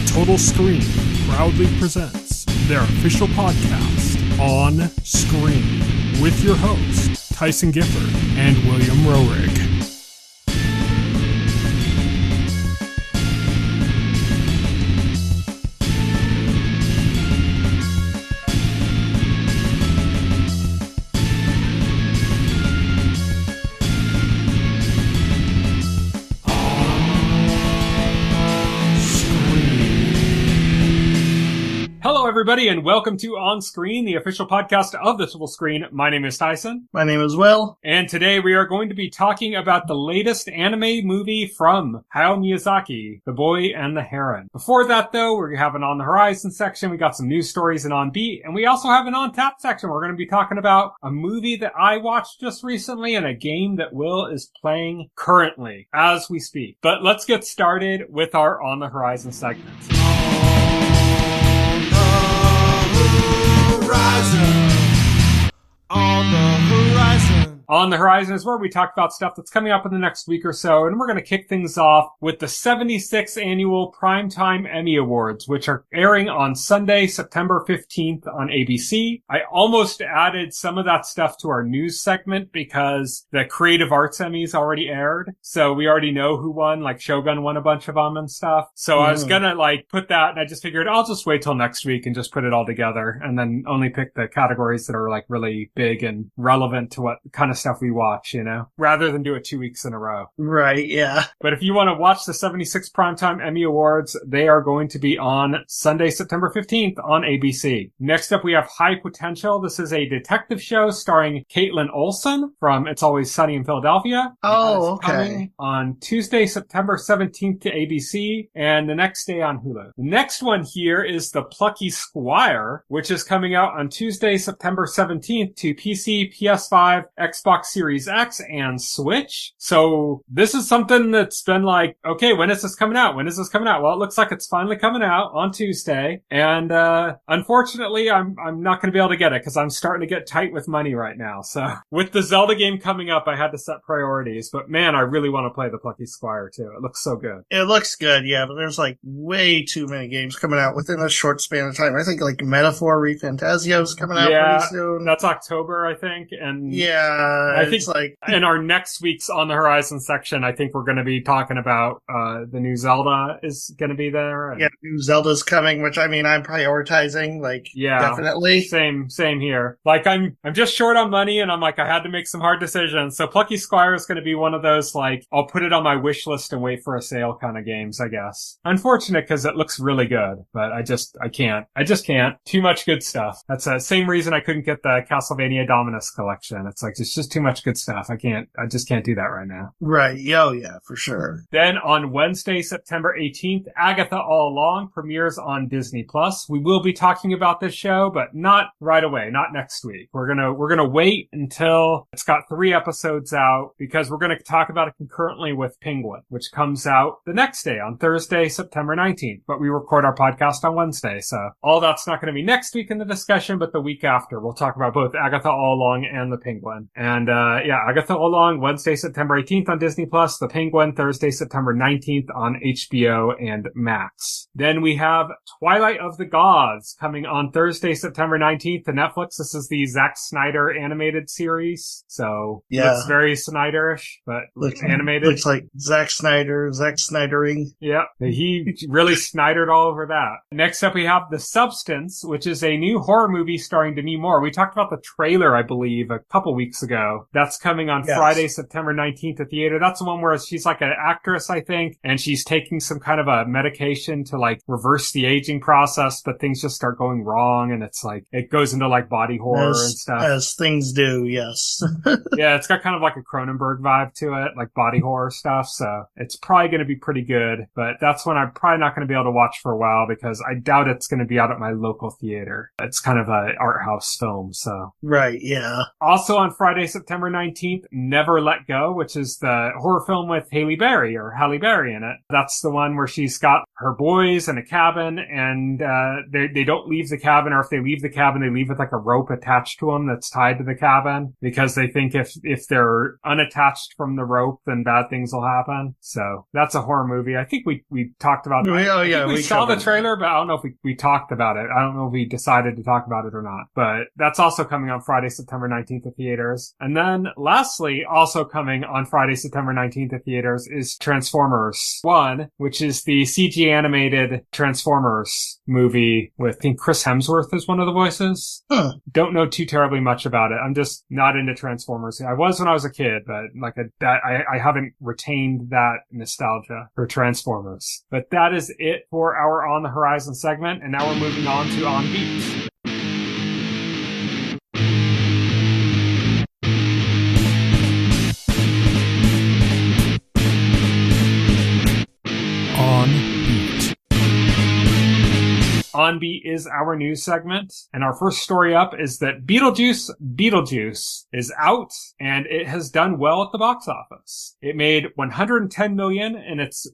Total Screen proudly presents their official podcast, On Screen, with your hosts, Tyson Gifford and William Rohrig. Hello, everybody, and welcome to On Screen, the official podcast of the Total Screen. My name is Tyson. My name is Will. And today we are going to be talking about the latest anime movie from Hayao Miyazaki, The Boy and the Heron. Before that, though, we have an On the Horizon section. We got some news stories and On Beat, and we also have an On Tap section. We're going to be talking about a movie that I watched just recently and a game that Will is playing currently as we speak. But let's get started with our On the Horizon segment. On the horizon. On the Horizon is where we talk about stuff that's coming up in the next week or so, and we're going to kick things off with the 76th Annual Primetime Emmy Awards, which are airing on Sunday, September 15th on ABC. I almost added some of that stuff to our news segment because the Creative Arts Emmys already aired, so we already know who won, like Shogun won a bunch of them and stuff. So I was going to put that, and I just figured I'll just wait till next week and just put it all together, and then only pick the categories that are really big and relevant to what kind of stuff we watch, rather than do it 2 weeks in a row. Right, yeah. But if you want to watch the 76th Primetime Emmy Awards, they are going to be on Sunday, September 15th on ABC. Next up, we have High Potential. This is a detective show starring Caitlin Olsen from It's Always Sunny in Philadelphia. Oh, okay. Coming on Tuesday, September 17th to ABC, and the next day on Hulu. The next one here is the Plucky Squire, which is coming out on Tuesday, September 17th to PC, PS5, Xbox Series X, and Switch. So this is something that's been okay, when is this coming out? When is this coming out? Well, it looks like it's finally coming out on Tuesday. And unfortunately, I'm not going to be able to get it because I'm starting to get tight with money right now. So with the Zelda game coming up, I had to set priorities. But man, I really want to play the Plucky Squire too. It looks so good. It looks good, yeah, but there's way too many games coming out within a short span of time. I think Metaphor ReFantazio is coming out pretty soon. That's October, I think. And yeah, I think in our next week's On the Horizon section, I think we're going to be talking about the new Zelda is going to be there. Yeah, new Zelda's coming, which I'm prioritizing, definitely. Same here. I'm just short on money and I had to make some hard decisions. So Plucky Squire is going to be one of those, I'll put it on my wish list and wait for a sale kind of games, I guess. Unfortunate because it looks really good, but I just can't. Too much good stuff. That's the same reason I couldn't get the Castlevania Dominus collection. It's it's just too much good stuff. I just can't do that right now. Right. Oh, yeah, for sure. Then on Wednesday, September 18th, Agatha All Along premieres on Disney+. We will be talking about this show, but not right away, not next week. We're gonna wait until it's got 3 episodes out because we're gonna talk about it concurrently with Penguin, which comes out the next day on Thursday, September 19th. But we record our podcast on Wednesday, so all that's not gonna be next week in the discussion, but the week after. We'll talk about both Agatha All Along and the Penguin. And Agatha All Along, Wednesday, September 18th on Disney+, The Penguin, Thursday, September 19th on HBO and Max. Then we have Twilight of the Gods coming on Thursday, September 19th to Netflix. This is the Zack Snyder animated series. So it's very Snyderish, but animated. Looks like Zack Snydering. Yeah, he really Snydered all over that. Next up we have The Substance, which is a new horror movie starring Demi Moore. We talked about the trailer, I believe, a couple weeks ago. That's coming on Friday, September 19th at theater. That's the one where she's an actress, I think, and she's taking some kind of a medication to reverse the aging process, but things just start going wrong, and it's it goes into body horror and stuff. As things do, yes. Yeah, it's got kind of a Cronenberg vibe to it, body horror stuff, so it's probably going to be pretty good, but that's one I'm probably not going to be able to watch for a while because I doubt it's going to be out at my local theater. It's kind of an art house film, so. Right, yeah. Also on Friday, September September 19th, Never Let Go, which is the horror film with Halle Berry in it. That's the one where she's got her boys in a cabin, and they don't leave the cabin, or if they leave the cabin, they leave with like a rope attached to them that's tied to the cabin, because they think if they're unattached from the rope, then bad things will happen. So that's a horror movie. I think we talked about it. Oh, yeah, we saw the trailer, but I don't know if we talked about it. I don't know if we decided to talk about it or not. But that's also coming on Friday, September 19th at theaters. And then lastly, also coming on Friday, September 19th at theaters is Transformers 1, which is the CG animated Transformers movie with, I think, Chris Hemsworth is one of the voices. Don't know too terribly much about it. I'm just not into Transformers. I was when I was a kid, but like I haven't retained that nostalgia for Transformers. But that is it for our On the Horizon segment, and now we're moving on to On Beat. On Beat. On Beat is our news segment, and our first story up is that Beetlejuice is out, and it has done well at the box office. It made $110 million in its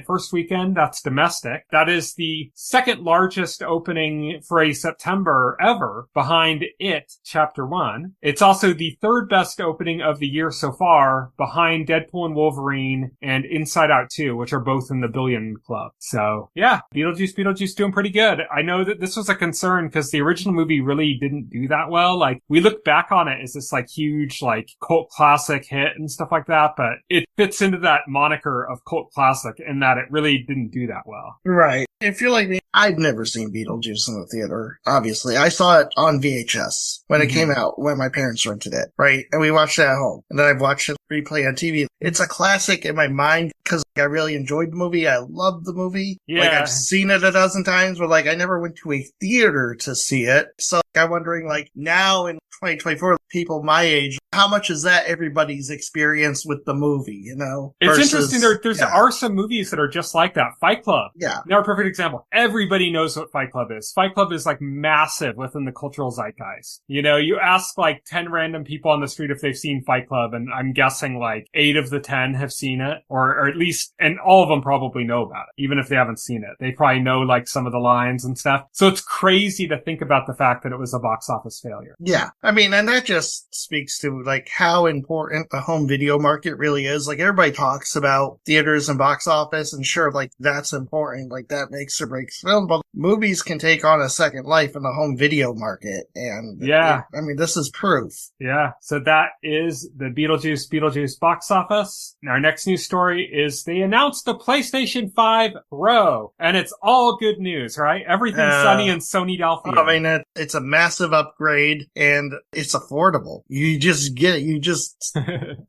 first weekend. That's domestic. That is the second largest opening for a September ever, behind It Chapter 1. It's also the third best opening of the year so far, behind Deadpool and Wolverine and Inside Out 2, which are both in the billion club. So yeah, Beetlejuice doing pretty good. I know that this was a concern because the original movie really didn't do that well. Like, we look back on it as this like huge like cult classic hit and stuff like that, but it fits into that moniker of cult classic in that it really didn't do that well. Right. If you're like me, I've never seen Beetlejuice in the theater, obviously. I saw it on VHS when it came out, when my parents rented it, right? And we watched it at home. And then I've watched it replay on TV. It's a classic in my mind because I really enjoyed the movie. I loved the movie. Yeah. Like, I've seen it a dozen times, but like, I never went to a theater to see it. So I'm wondering, like, now in 2024, people my age, how much is that everybody's experience with the movie, you know? It's interesting. There are some movies that are just like that. Fight Club. Yeah. They're a perfect example. Everybody knows what Fight Club is. Fight Club is like massive within the cultural zeitgeist. You know, you ask like 10 random people on the street if they've seen Fight Club, and I'm guessing like 8 of the 10 have seen it, or at least, and all of them probably know about it, even if they haven't seen it. They probably know like some of the lines and stuff. So it's crazy to think about the fact that it was a box office failure. Yeah. I mean, and that just speaks to like how important the home video market really is. Like, everybody talks about theaters and box office, and sure, like, that's important. Like, that makes or breaks film, but movies can take on a second life in the home video market. And yeah, I mean, this is proof. Yeah. So that is the Beetlejuice box office. And our next news story is they announced the PlayStation 5 Pro, and it's all good news, right? Everything's sunny in Sony-Delphia. I mean, it's a massive upgrade, and it's affordable. You just get it. You just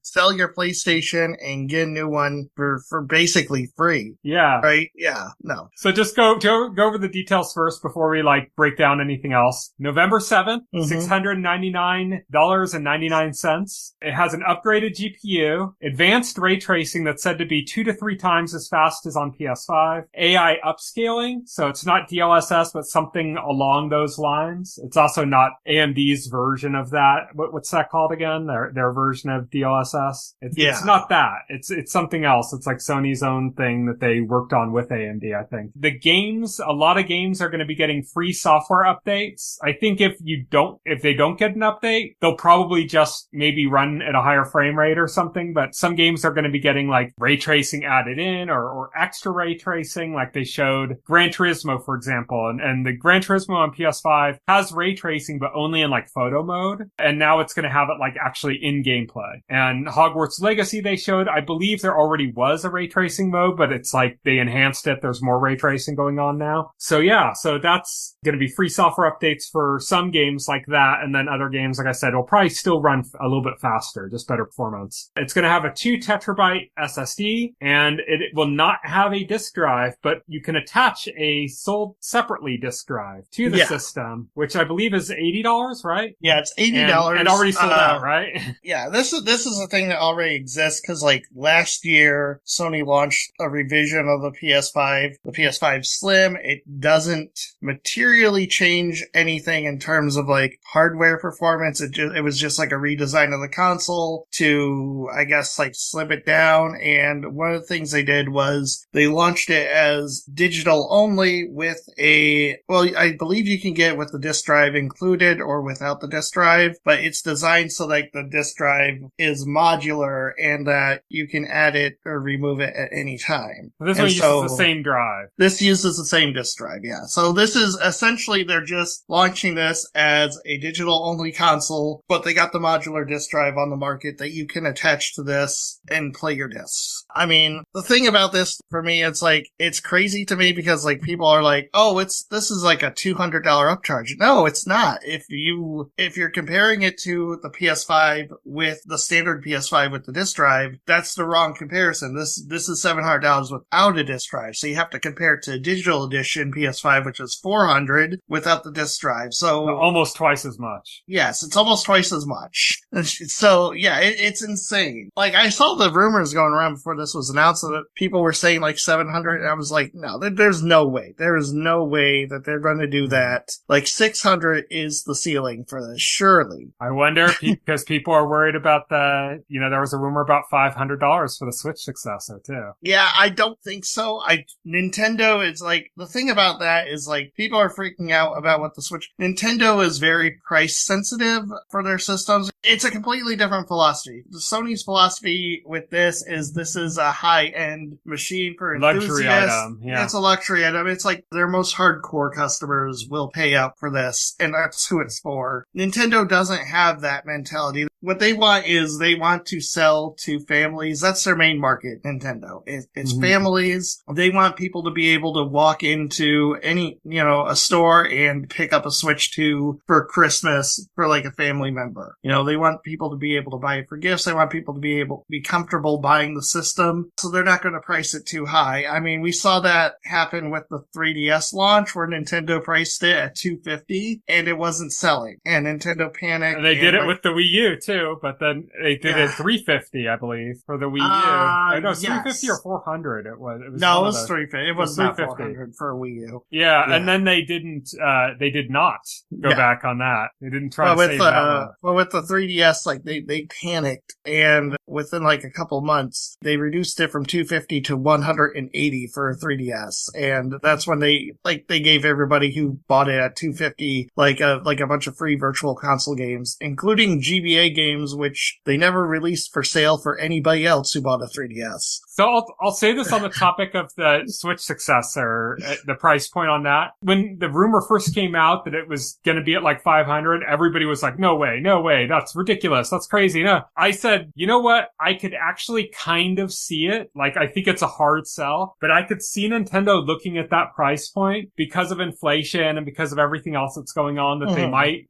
sell your PlayStation and get a new one for basically free. Yeah. Right? Yeah. No. So just go over the details first before we like break down anything else. November 7th, $699.99. It has an upgraded GPU, advanced ray tracing that's said to be 2 to 3 times as fast as on PS5, AI upscaling, so it's not DLSS, but something along those lines. It's also not AMD's version of that. What's that called again? Their version of DLSS? It's not that. It's something else. It's like Sony's own thing that they worked on with AMD, I think. The games, a lot of games are going to be getting free software updates. I think if they don't get an update, they'll probably just maybe run at a higher frame rate or something, but some games are going to be getting like ray tracing added in or extra ray tracing, like they showed Gran Turismo, for example, and the Gran Turismo on PS5 has ray tracing, but only in like photo mode, and now it's going to have it like actually in gameplay. And Hogwarts Legacy they showed, I believe there already was a ray tracing mode, but it's like they enhanced it. There's more ray tracing going on now. So yeah, so that's going to be free software updates for some games like that, and then other games, like I said, will probably still run a little bit faster, just better performance. It's going to have a 2 terabyte SSD, and it will not have a disk drive, but you can attach a sold separately disk drive to the system, which I believe is $80, right? Yeah, it's $80. And already sold out, right? Yeah, this is the thing that already exists, because like last year, Sony launched a revision of the PS5, the PS5 Slim. It doesn't materially change anything in terms of like hardware performance. It was just like a redesign of the console to, I guess, like slim it down. And one of the things they did was they launched it as digital only with I believe you can get it with the disc drive included or without the disc drive, but it's designed so like the disc drive is modular and that you can add it or remove it at any time. This one uses the same drive. This uses the same disc drive, yeah. So this is essentially, they're just launching this as a digital only console, but they got the modular disc drive on the market that you can attach to this and play your discs. I mean, the thing about this for me, it's like, it's crazy to me because like people are like, oh, this is like a $200 upcharge. No, it's not. If you're comparing it to the PS5 with the standard PS5 with the disc drive, that's the wrong comparison. This is $700 without a disc drive. So you have to compare it to digital edition PS5, which is $400 without the disc drive. So almost twice as much. Yes, it's almost twice as much. So yeah, it's insane. Like I saw the rumors going around before this was announced that people were saying like 700, and I was like, no, there's no way. There is no way that they're going to do that. Like 600 is the ceiling for this, surely. I wonder because people are worried about there was a rumor about $500 for the Switch successor too. Yeah, I don't think so. Nintendo is like, the thing about that is like people are freaking out about what the Switch. Nintendo is very price sensitive for their systems. It's a completely different philosophy. The Sony's philosophy with this is a high-end machine for enthusiasts. Luxury item, yeah. It's a luxury item. It's like their most hardcore customers will pay up for this, and that's who it's for. Nintendo doesn't have that mentality. What they want is they want to sell to families. That's their main market, Nintendo. It's families. They want people to be able to walk into any, a store and pick up a Switch 2 for Christmas for like a family member. They want people to be able to buy it for gifts. They want people to be comfortable buying the system. So they're not going to price it too high. I mean, we saw that happen with the 3DS launch where Nintendo priced it at $250 and it wasn't selling. And Nintendo panicked. And they did it with the Wii U too, but then they did it $350, I believe, for the Wii U. No, $350 or $400. It was $350. It was not $400 for a Wii U. Yeah, and then they did not go back on that. They didn't try to save that one. Well, with the 3DS, like they panicked, and within like a couple months, they reduced it from $250 to $180 for a 3DS, and that's when they gave everybody who bought it at $250 like a bunch of free virtual console games, including GBA games, which they never released for sale for anybody else who bought a 3DS. So I'll say this on the topic of the Switch successor, the price point on that. When the rumor first came out that it was going to be at like $500, everybody was like, no way, that's ridiculous, that's crazy. No, I said, you know what? I could actually kind of see it. Like, I think it's a hard sell, but I could see Nintendo looking at that price point because of inflation and because of everything else that's going on that they might,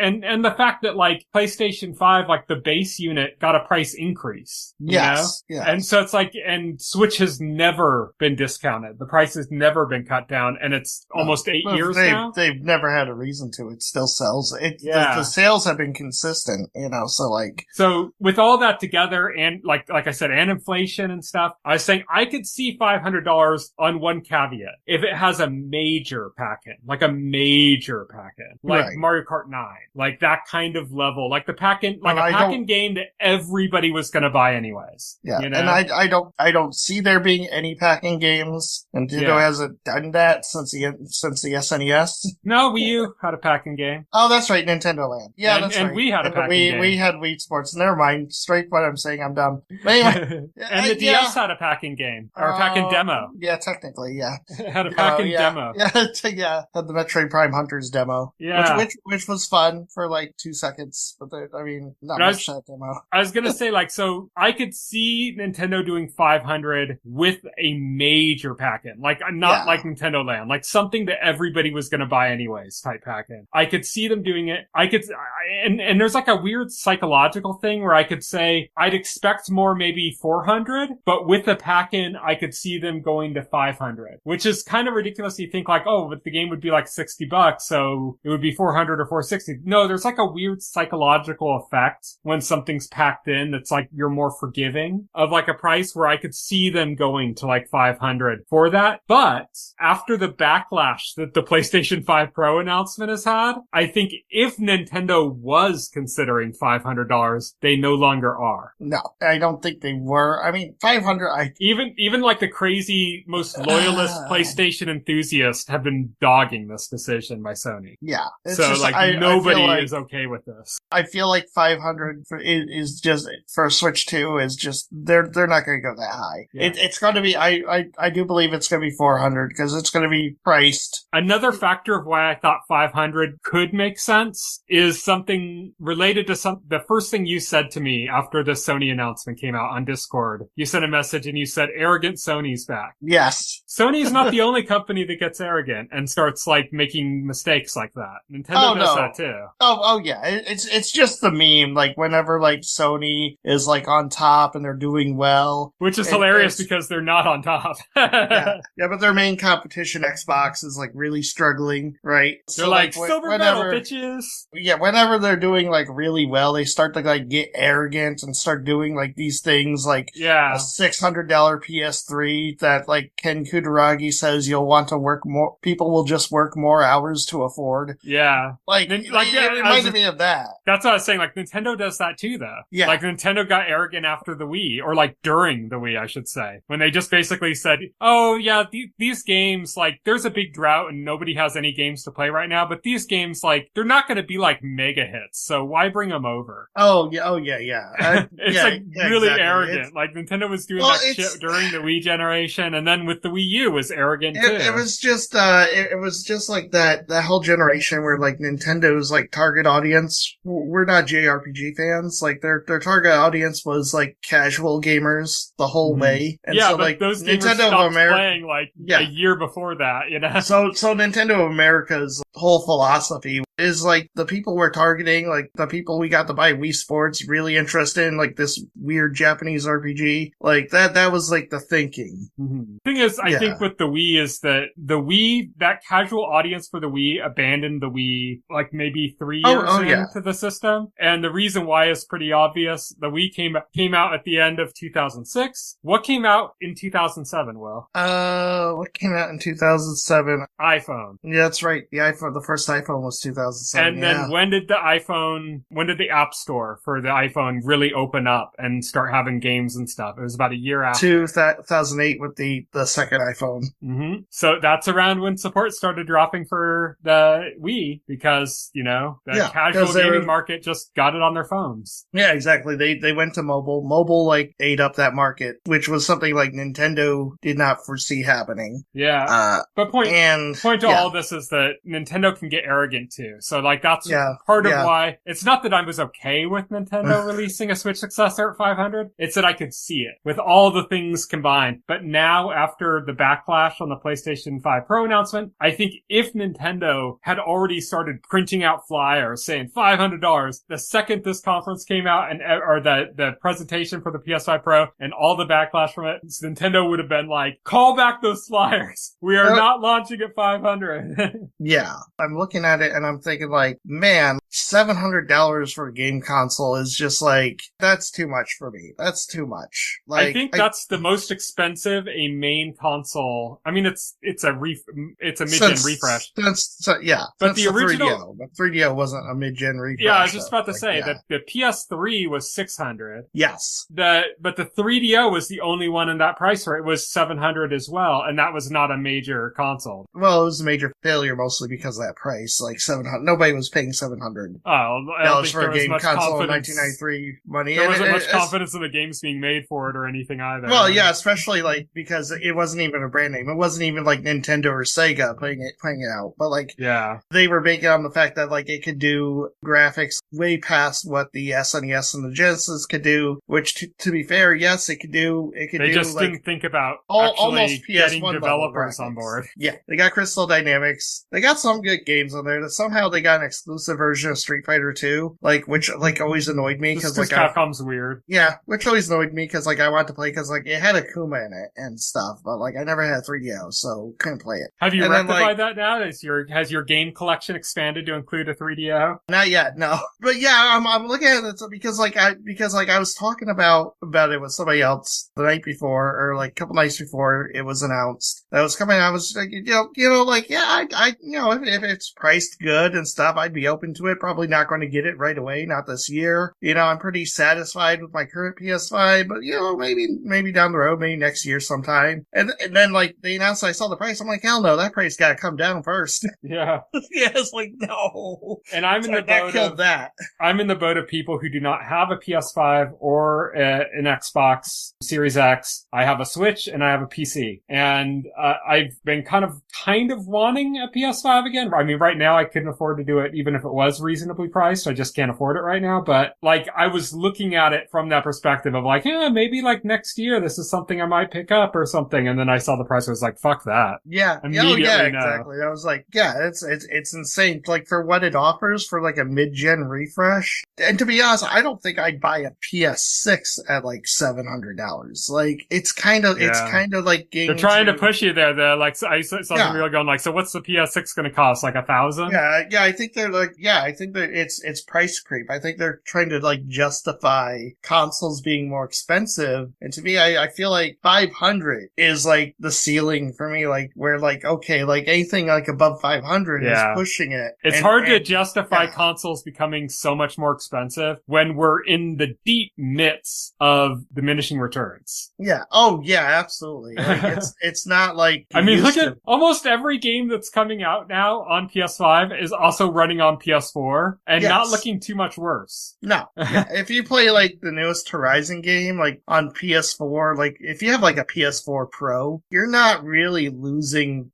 and the fact that like PlayStation 5, like the base unit got a price increase. Yes. And so it's like, and Switch has never been discounted. The price has never been cut down, and it's almost 8 years now. They've never had a reason to. It still sells. The sales have been consistent, So with all that together, and like I said, and inflation and stuff, I was saying I could see $500 on one caveat. If it has a major pack-in, like right. Mario Kart 9, like that kind of level, like the pack-in, like a pack-in game that everybody was going to buy anyways. Yeah, and I don't see there being any pack-in games. Nintendo hasn't done that since the SNES. No, Wii U had a pack-in game. Oh, that's right, Nintendo Land. Yeah, that's right. And we had a pack-in game. We had Wii Sports. Never mind. Straight what I'm saying, I'm dumb. But anyway, and the DS had a pack-in game, or a pack-in demo. Yeah, technically, yeah. It had a pack-in demo. Yeah, had the Metroid Prime Hunters demo. Yeah. Which was fun for like 2 seconds, but not much that demo. I was gonna say, so I could see Nintendo doing $500 with a major pack-in, like not like Nintendo Land, like something that everybody was gonna buy anyways type pack-in. I could see them doing it. And there's like a weird psychological thing where I could say I'd expect more, maybe $400, but with the pack-in, I could see them going to $500, which is kind of ridiculous. You think like, oh, but the game would be like $60, so it would be $400 or $460. No, there's like a weird psychological effect effect when something's packed in that's like you're more forgiving of like a price where I could see them going to like 500 for that. But after the backlash that the PlayStation 5 Pro announcement has had, I think if Nintendo was considering $500, they no longer are. No, I don't think they were. I mean, 500, Even like the crazy, most loyalist PlayStation enthusiasts have been dogging this decision by Sony. Yeah. So just, like nobody is okay with this. I feel like 500 is just, for a Switch 2 is just, they're not going to go that high. Yeah. It's going to be, I do believe it's going to be 400 because it's going to be priced. Another factor of why I thought 500 could make sense is something related to the first thing you said to me after the Sony announcement came out on Discord. You sent a message and you said, arrogant Sony's back. Yes. Sony's not the only company that gets arrogant and starts like making mistakes like that. Nintendo does that too. Oh yeah. It's just the meme. Like whenever like Sony is like on top and they're doing well. Which is hilarious because they're not on top. Yeah, but their main competition, Xbox, is like really struggling, right? They're so, like silver medal, bitches. Yeah, whenever they're doing like really well, they start to like get arrogant and start doing like these things like a $600 PS3 that like Ken Kutaragi says you'll want to work more. People will just work more hours to afford. Yeah, it reminded me of that. That's what I was saying. Like Nintendo does that too, though. Yeah, like Nintendo got arrogant after the Wii, or like during the Wii, I should say, when they just basically said, "Oh yeah, these games like there's a big drought and nobody has any games to play right now, but these games like they're not going to be like mega hits, so why bring them over?" Oh yeah. It's really exactly. Arrogant. Like Nintendo was doing that shit during the Wii generation, and then with the Wii U was arrogant too. It was just like that whole generation where like Nintendo's like target audience. We're not JRPG fans. Like their target audience was like casual gamers the whole way. And so but like those gamers Nintendo stopped of America playing like a year before that, you know. So Nintendo of America's whole philosophy is like the people we're targeting, like the people we got to buy Wii Sports really interested in like this weird Japanese RPG. Like that was like the thinking. Mm-hmm. Thing is, I think with the Wii is that that casual audience for the Wii abandoned the Wii like maybe 3 years into the system. And the reason why is pretty obvious. The Wii came out at the end of 2006. What came out in 2007, Will? What came out in 2007? iPhone. Yeah, that's right. The first iPhone was 2007. And then when did the App Store for the iPhone really open up and start having games and stuff? It was about a year after. 2008 with the second iPhone. Mm-hmm. So that's around when support started dropping for the Wii because, you know, the casual gaming market just got it on their phones. Yeah, exactly. They went to mobile. Mobile like ate up that market, which was something like Nintendo did not foresee happening. Yeah. But point to all this is that Nintendo can get arrogant too. So like that's part of why it's not that I was okay with Nintendo releasing a Switch successor at 500. It's that I could see it with all the things combined. But now after the backlash on the PlayStation 5 Pro announcement, I think if Nintendo had already started printing out flyers saying $500 the second this conference came out or the presentation for the PS5 Pro and all the backlash from it, Nintendo would have been like, call back those flyers. We are not launching at 500. Yeah. I'm looking at it and I'm thinking like, man, $700 for a game console is just like, that's too much for me. That's too much. Like, I think that's the most expensive a main console. I mean, it's a mid-gen refresh. But the original 3DO wasn't a mid-gen refresh. Yeah, I was just about to say that the PS3 was $600. Yes. But the 3DO was the only one in that price range. It was $700 as well, and that was not a major console. Well, it was a major failure mostly because of that price. Like $700. Nobody was paying $700 for a game console in 1993 money. There wasn't much confidence in the games being made for it or anything either. Well, yeah, especially like because it wasn't even a brand name. It wasn't even like Nintendo or Sega putting it out. But like, they were banking on the fact that like it could do graphics way past what the SNES and the Genesis could do. Which, to be fair, yes, it could do. They just didn't think about almost getting developers on board. Yeah, they got Crystal Dynamics. They got some good games on there that somehow how they got an exclusive version of Street Fighter 2, like, which, like, always annoyed me, because, like, Capcom's weird. Yeah, which always annoyed me, because, like, I wanted to play, because, like, it had Akuma in it and stuff, but, like, I never had 3DO, so couldn't play it. Have you rectified that now? Has your game collection expanded to include a 3DO? Not yet, no. But yeah, I'm looking at it because I was talking about it with somebody else the night before, or like a couple nights before it was announced that it was coming. I was like, like, yeah, I if it's priced good and stuff, I'd be open to it. Probably not going to get it right away, not this year. I'm pretty satisfied with my current PS5, but maybe down the road, maybe next year sometime. And then like they announced, I saw the price. I'm like, hell no, that price got to come down first. Yeah. Yeah, it's like, no. And I'm in the boat of people who do not have a PS5 or an Xbox Series X. I have a Switch and I have a PC. And I've been kind of wanting a PS5 again. I mean, right now I couldn't afford to do it even if it was reasonably priced. I just can't afford it right now. But like, I was looking at it from that perspective of like, maybe like next year this is something I might pick up or something. And then I saw the price. I was like, fuck that. Yeah. Immediately, yeah, no. exactly. I was like, yeah, it's insane. Like for what it offers for like a mid-gen refresh. And to be honest, I don't think I'd buy a PS6 at like $700. Like it's kind of like they're trying to push you there. They're like, I saw some real going like, so what's the PS6 going to cost? Like $1,000? Yeah. I think they're like, I think that it's price creep. I think they're trying to like justify consoles being more expensive. And to me, I feel like 500 is like the ceiling for me. Like where like, okay, like anything like above 500 is pushing it. It's hard to justify consoles becoming so much more expensive when we're in the deep midst of diminishing returns. Yeah. Oh, yeah, absolutely. Like, it's not like... I mean, look at almost every game that's coming out now on PS5 is also running on PS4 and not looking too much worse. No. Yeah. If you play like the newest Horizon game, like on PS4, like if you have like a PS4 Pro, you're not really losing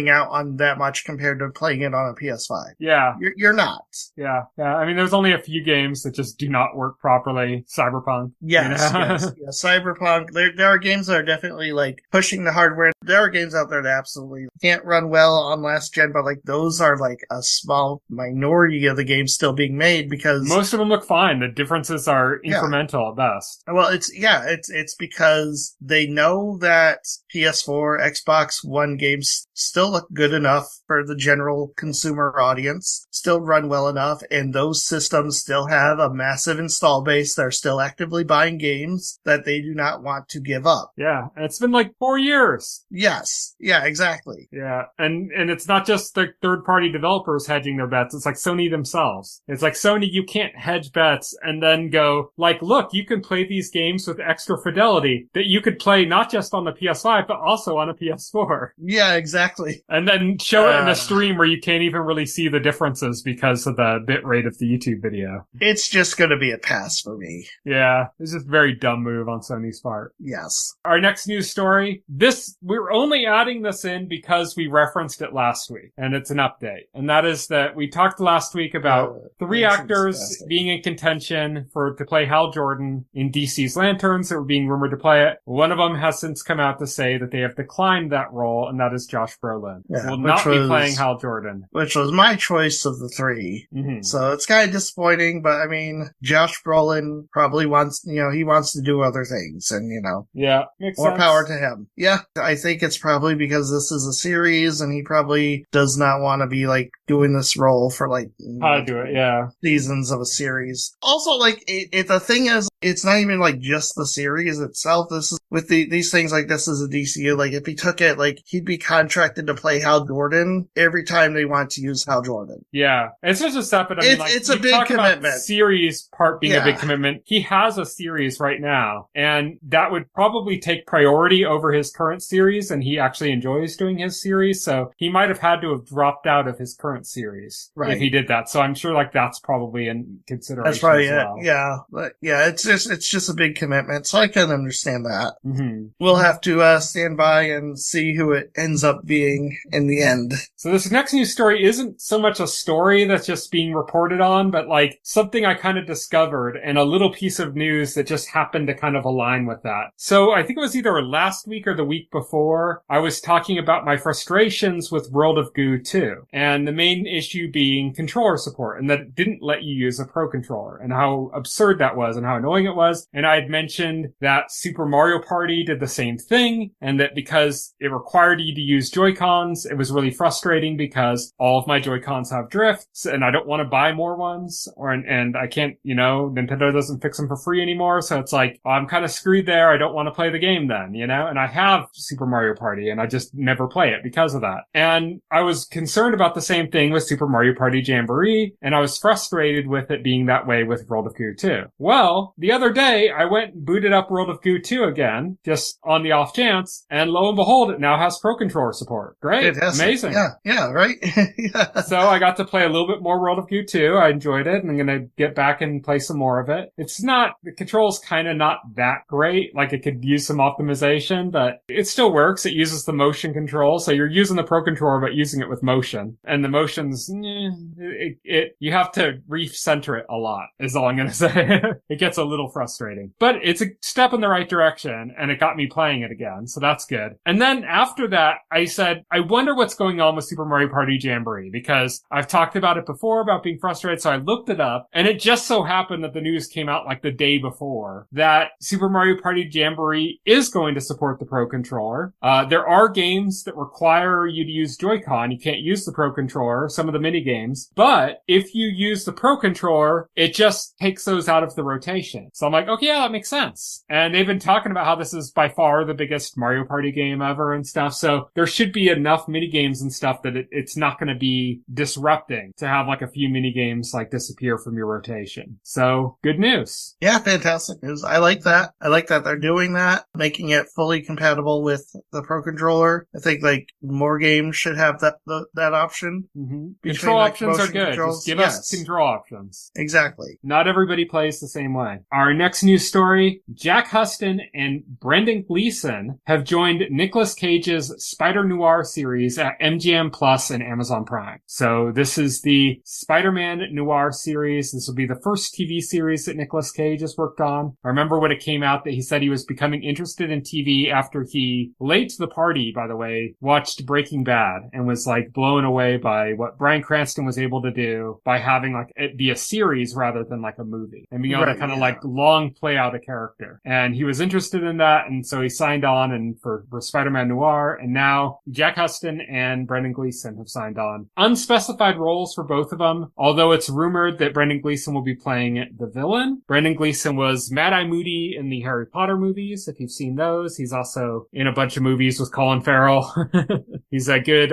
out on that much compared to playing it on a PS5. Yeah. You're not. Yeah. I mean, there's only a few games that just do not work properly. Cyberpunk. Yes. Yeah, Cyberpunk. There are games that are definitely like pushing the hardware. There are games out there that absolutely can't run well on last gen, but like those are like a small minority of the games still being made because most of them look fine. The differences are incremental at best. Well, it's because they know that PS4, Xbox One games still look good enough for the general consumer audience, still run well enough, and those systems still have a massive install base that are still actively buying games that they do not want to give up. Yeah, and it's been like 4 years. Yes. Yeah, exactly. Yeah, and it's not just the third-party developers hedging their bets. It's like Sony themselves. It's like, Sony, you can't hedge bets and then go, like, look, you can play these games with extra fidelity that you could play not just on the PS5, but also on a PS4. Yeah, exactly. And then show it in a stream where you can't even really see the differences because of the bit rate of the YouTube video. It's just going to be a pass for me. Yeah, it's just a very dumb move on Sony's part. Yes. Our next news story, we're only adding this in because we referenced it last week, and it's an update. And that is that we talked last week about 3 actors being in contention to play Hal Jordan in DC's Lanterns that were being rumored to play it. One of them has since come out to say that they have declined that role, and that is Josh Brolin. Yeah, will not be playing Hal Jordan. Which was my choice of the 3. Mm-hmm. So it's kind of disappointing, but I mean, Josh Brolin probably wants, he wants to do other things, and yeah, makes more sense. Power to him. Yeah, I think it's probably because this is a series, and he probably does not want to be like doing this role for like seasons of a series. Also, like the thing is, it's not even like just the series itself. This is with these things like this is a DCU. Like if he took it, like he'd be contracted to play Hal Jordan every time they want to use Hal Jordan. Yeah, it's just a step. It's a big commitment. Series part being a big commitment. He has a series right now, and that would probably take priority over his current series. And he actually enjoys doing his series, so he might have had to have dropped out of his current series if he did that. So I'm sure like that's probably in consideration. That's probably as well. Yeah, but yeah, it's just a big commitment. So I can understand that. Mm-hmm. We'll have to stand by and see who it ends up being in the end. So this next news story isn't so much a story that's just being reported on, but like something I kind of discovered and a little piece of news that just happened to kind of align with that. So I think it was either last week or the week before, I was talking about my frustrations with World of Goo 2. And the main issue being controller support, and that it didn't let you use a Pro Controller, and how absurd that was, and how annoying it was. And I had mentioned that Super Mario Party did the same thing, and that because it required you to use Joy-Cons, it was really frustrating because all of my Joy-Cons have drifts, and I don't want to buy more ones, and I can't, Nintendo doesn't fix them for free anymore, so it's like, I'm kind of screwed there, I don't want to play the game then, and I have Super Mario Party, and I just never play it because of that. And I was concerned about the same thing with Super Mario Party Jamboree, and I was frustrated with it being that way with World of Goo 2. Well, the other day, I went and booted up World of Goo 2 again, just on the off chance, and lo and behold, it now has Pro Controller support. Great. Amazing. Yeah, right? Yeah. So I got to play a little bit more World of Goo 2. I enjoyed it, and I'm gonna get back and play some more of it. The control's kind of not that great. Like, it could use some optimization, but it still works. It uses the motion control, so you're using the Pro Controller, but using it with motion. And the motion's, you have to recenter it a lot, is all I'm gonna say. It gets a little frustrating. But it's a step in the right direction, and it got me playing it again, so that's good. And then after that, I said, I wonder what's going on with Super Mario Party Jamboree, because I've talked about it before, about being frustrated, so I looked it up, and it just so happened that the news came out like the day before, that Super Mario Party Jamboree is going to support the Pro Controller. There are games that require you to use Joy-Con. You can't use the Pro Controller, some of the mini games, but if you use the Pro Controller, it just takes those out of the rotation. So I'm like, okay, yeah, that makes sense. And they've been talking about how this is by far the biggest Mario Party game ever and stuff, so there should be enough mini games and stuff that it's not going to be disrupting to have like a few mini games like disappear from your rotation. So good news. Yeah, fantastic news. I like that. I like that they're doing that, making it fully compatible with the Pro Controller. I think like more games should have that option. Mm-hmm. Control options are good. Just give us control options. Exactly. Not everybody plays the same way. Our next news story, Jack Huston and Brendan Gleeson have joined Nicolas Cage's Spider-Noir series at MGM Plus and Amazon Prime. So this is the Spider-Man Noir series. This will be the first TV series that Nicolas Cage has worked on. I remember when it came out that he said he was becoming interested in TV after he, late to the party, by the way, watched Breaking Bad and was like blown away by what Bryan Cranston was able to do by having like it be a series rather than like a movie and being able to kind of like long play out a character. And he was interested in that, and so he signed on and for Spider-Man Noir, and now Jack Huston and Brendan Gleeson have signed on. Unspecified roles for both of them, although it's rumored that Brendan Gleeson will be playing the villain. Brendan Gleeson was Mad-Eye Moody in the Harry Potter movies, if you've seen those. He's also in a bunch of movies with Colin Farrell. He's a good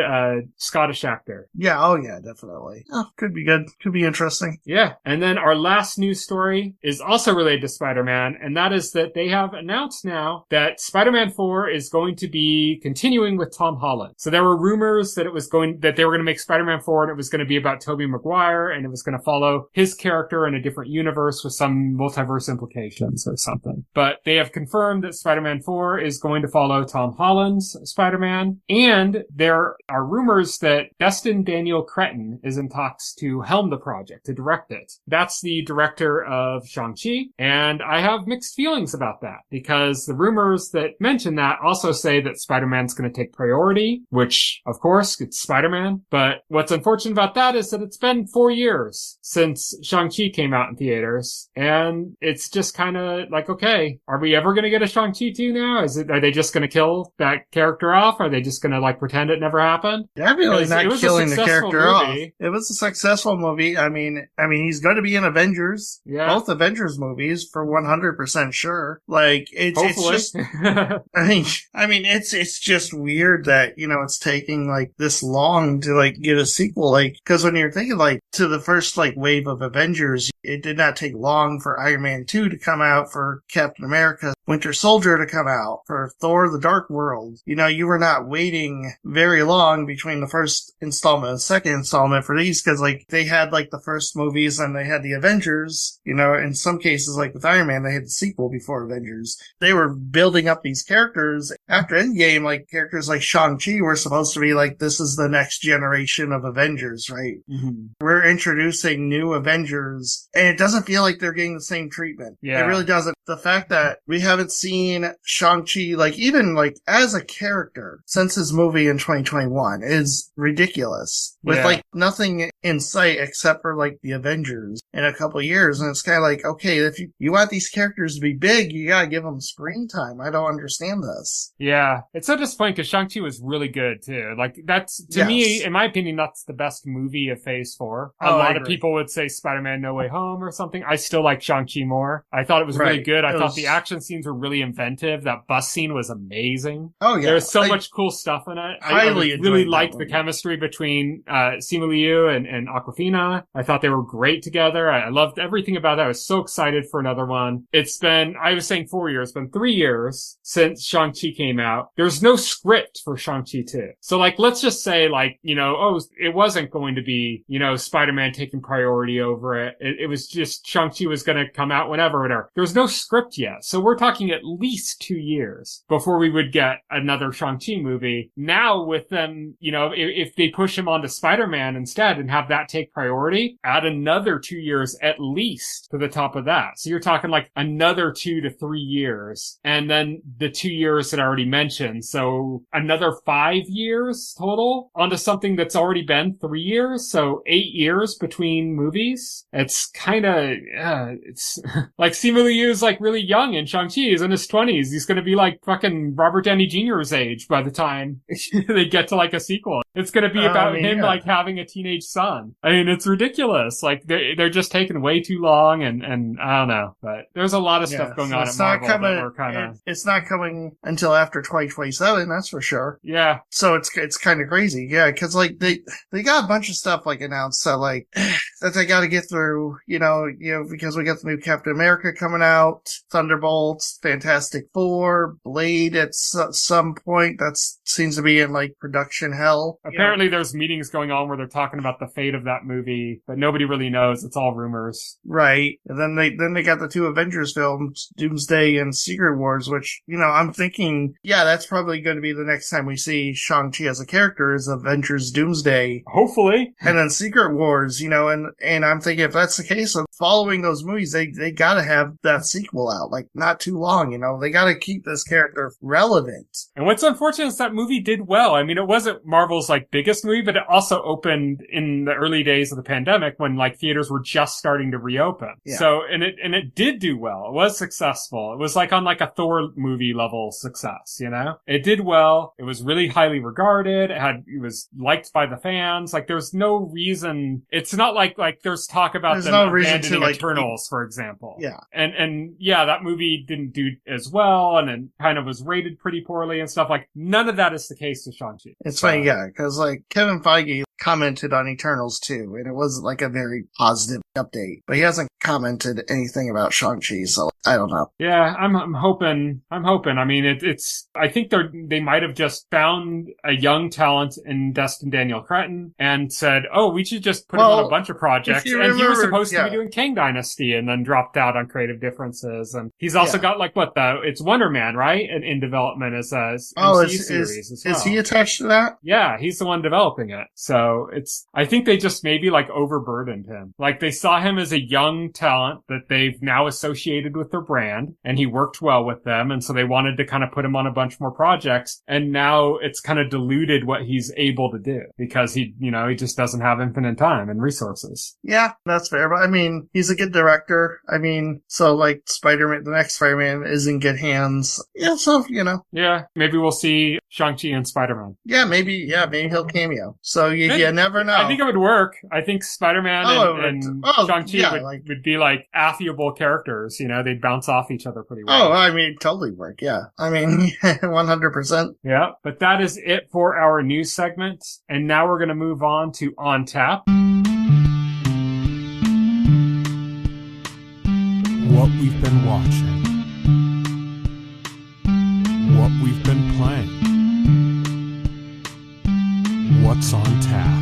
Scottish actor. Yeah, oh yeah, definitely. Oh, could be good. Could be interesting. Yeah, and then our last news story is also related to Spider-Man, and that is that they have announced now that Spider-Man 4 is going to be continuing with Tom Holland. So there were rumors that they were going to make Spider-Man 4 and it was going to be about Tobey Maguire and it was going to follow his character in a different universe with some multiverse implications or something. But they have confirmed that Spider-Man 4 is going to follow Tom Holland's Spider-Man, and there are rumors that Destin Daniel Cretton is in talks to helm the project, to direct it. That's the director of Shang-Chi, and I have mixed feelings about that because the rumors that mention that also say that Spider-Man's going to take priority, which, of course, it's Spider-Man. But what's unfortunate about that is that it's been 4 years since Shang-Chi came out in theaters, and it's just kind of like, okay, are we ever going to get a Shang-Chi 2 now? Are they just going to kill that character off? Are they just going to like pretend it never happened? Definitely not killing the character off. It was a successful movie. I mean, he's going to be in Avengers. Yeah. Both Avengers movies for 100% sure. Like, it's just, I mean, it's just weird that, it's taking like this long to like get a sequel. Like, cause when you're thinking like to the first like wave of Avengers, it did not take long for Iron Man 2 to come out, for Captain America Winter Soldier to come out, for Thor the Dark World. You were not waiting very long between the first installment and the second installment for these, because like they had like the first movies and they had the Avengers. In some cases, like with Iron Man, they had the sequel before Avengers. They were building up these characters after Endgame. Like characters like Shang-Chi were supposed to be like, this is the next generation of Avengers, right? Mm-hmm. We're introducing new Avengers, and it doesn't feel like they're getting the same treatment. Yeah. It really doesn't. The fact that we haven't seen Shang-Chi, like even like as a character since his movie in 2021 is ridiculous. years with like nothing in sight except for like the Avengers in a couple years. And it's kind of like, okay, if you want these characters to be big, you gotta give them screen time. I don't understand this. Yeah. It's so disappointing because Shang-Chi was really good too. Like that's, to me, in my opinion, that's the best movie of Phase 4. A lot of people would say Spider-Man No Way Home or something. I still like Shang-Chi more. I thought it was really good. I thought the action scenes were really inventive. That bus scene was amazing. Oh yeah. There's so much cool stuff in it. I really liked the chemistry between Simu Liu and Awkwafina. I thought they were great together. I loved everything about that. I was so excited for another one. It's been, I was saying 4 years, it's been 3 years since Shang-Chi came out. There's no script for Shang-Chi 2. So like, let's just say like, it wasn't going to be, Spider-Man taking priority over it. It was just Shang-Chi was going to come out whatever. There was no script yet. So we're talking at least 2 years before we would get another Shang-Chi movie. Now with them, if they push him onto Spider-Man instead and have that take priority, add another 2 years at least to the top of that. So you're talking like another 2 to 3 years. And then the 2 years that I already mentioned. So another 5 years total onto something that's already been 3 years. So 8 years between movies. It's kind of, it's like Simu Liu is like really young and Shang-Chi is in his 20s. He's going to be like fucking Robert Downey Jr.'s age by the time they get to like a sequel. It's going to be about him like having a teenage son. I mean, it's ridiculous. Like they're just taking way too long and I don't know, but there's a lot of stuff going on at Marvel that we're kind of... It's not coming until after 2027, that's for sure. Yeah. So it's kind of crazy. Yeah, because like they got a bunch of stuff like announced that like that they got to get through, because we got the new Captain America coming out, Thunderbolts, Fantastic Four, Blade at some point. That seems to be in like production hell. Apparently there's meetings going on where they're talking about the fate of that movie, but nobody really knows. It's all rumors. Right. And then they got the 2 Avengers films, Doomsday and Secret Wars, which, I'm thinking, that's probably going to be the next time we see Shang-Chi as a character is Avengers Doomsday. Hopefully. And then Secret Wars, and I'm thinking if that's the case, following those movies, they gotta have that sequel out, like not too long, they gotta keep this character relevant. And what's unfortunate is that movie did well. I mean, it wasn't Marvel's like biggest movie, but it also opened in the early days of the pandemic when like theaters were just starting to reopen. Yeah. So, and it did do well. It was successful. It was like on like a Thor movie level success, It did well. It was really highly regarded. It was liked by the fans. Like there's no reason. It's not like there's talk about them abandoning Eternals, for example. Yeah. And yeah, that movie didn't do as well and then kind of was rated pretty poorly and stuff. Like none of that is the case with Shang-Chi. It's funny, because like Kevin Feige commented on Eternals too, and it was like a very positive update, but he hasn't commented anything about Shang-Chi, so I don't know. Yeah, I'm hoping. I mean, I think they might have just found a young talent in Destin Daniel Cretton and said, oh, we should just put him on a bunch of projects. And he was supposed to be doing Kang Dynasty and then dropped out on creative differences. And he's also got like it's Wonder Man, right? In development as a MCU series as well. Is he attached to that? Yeah, he's the one developing it. So I think they just maybe like overburdened him. Like they saw him as a young talent that they've now associated with their brand and he worked well with them. And so they wanted to kind of put him on a bunch more projects. And now it's kind of diluted what he's able to do because he just doesn't have infinite time and resources. Yeah, that's fair. But I mean, he's a good director. I mean, so like Spider-Man, the next Spider-Man is in good hands. Yeah. So, Yeah. Maybe we'll see Shang-Chi and Spider-Man. Yeah. Maybe he'll cameo. So you never know. I think it would work. I think Spider-Man and Shang-Chi would be like affable characters. They'd bounce off each other pretty well. Oh, I mean, totally work. Yeah. I mean, 100%. Yeah. But that is it for our news segment. And now we're going to move on to On Tap. What we've been watching. What we've been playing. What's on tap.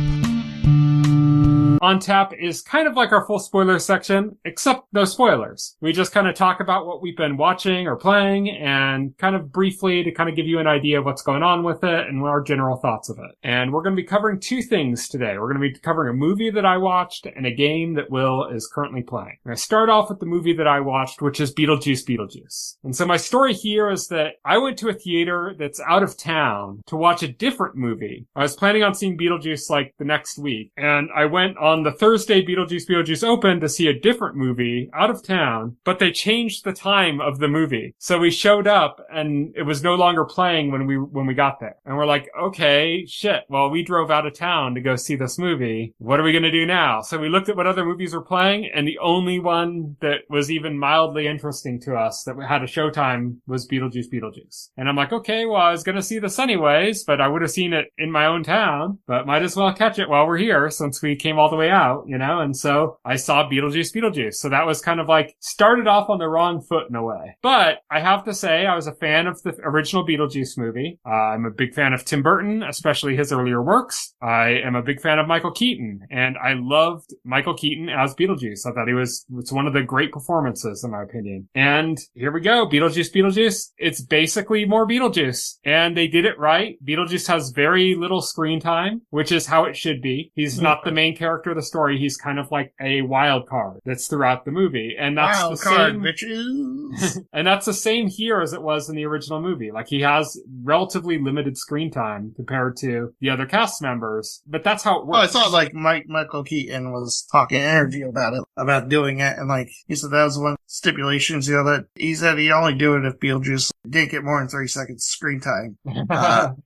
On Tap is kind of like our full spoiler section, except no spoilers. We just kind of talk about what we've been watching or playing and kind of briefly to kind of give you an idea of what's going on with it and our general thoughts of it. And we're going to be covering two things today. We're going to be covering a movie that I watched and a game that Will is currently playing. I'm going to start off with the movie that I watched, which is Beetlejuice. And so my story here is that I went to a theater that's out of town to watch a different movie. I was planning on seeing Beetlejuice like the next week, and I went on the Thursday Beetlejuice opened to see a different movie out of town, but they changed the time of the movie. So we showed up and it was no longer playing when we got there. And we're like, okay, shit. Well, we drove out of town to go see this movie. What are we going to do now? So we looked at what other movies were playing, and the only one that was even mildly interesting to us that had a showtime was Beetlejuice. And I'm like, okay, well, I was going to see this anyways, but I would have seen it in my own town, but might as well catch it while we're here since we came all the way out, you know? And so I saw Beetlejuice. So that was kind of like started off on the wrong foot in a way. But I have to say I was a fan of the original Beetlejuice movie. I'm a big fan of Tim Burton, especially his earlier works. I am a big fan of Michael Keaton, and I loved Michael Keaton as Beetlejuice. I thought it's one of the great performances in my opinion. And here we go. Beetlejuice. It's basically more Beetlejuice. And they did it right. Beetlejuice has very little screen time, which is how it should be. He's not the main character of the story. He's kind of like a wild card that's throughout the movie. And that's wild the card, same, bitches. and that's the same here as it was in the original movie. Like he has relatively limited screen time compared to the other cast members, but that's how it works. Oh, I thought like Michael Keaton was talking in an interview about it, about doing it, and like he said that was one of the stipulations, you know, that he said he'd only do it if Beetlejuice didn't get more than 30 seconds screen time.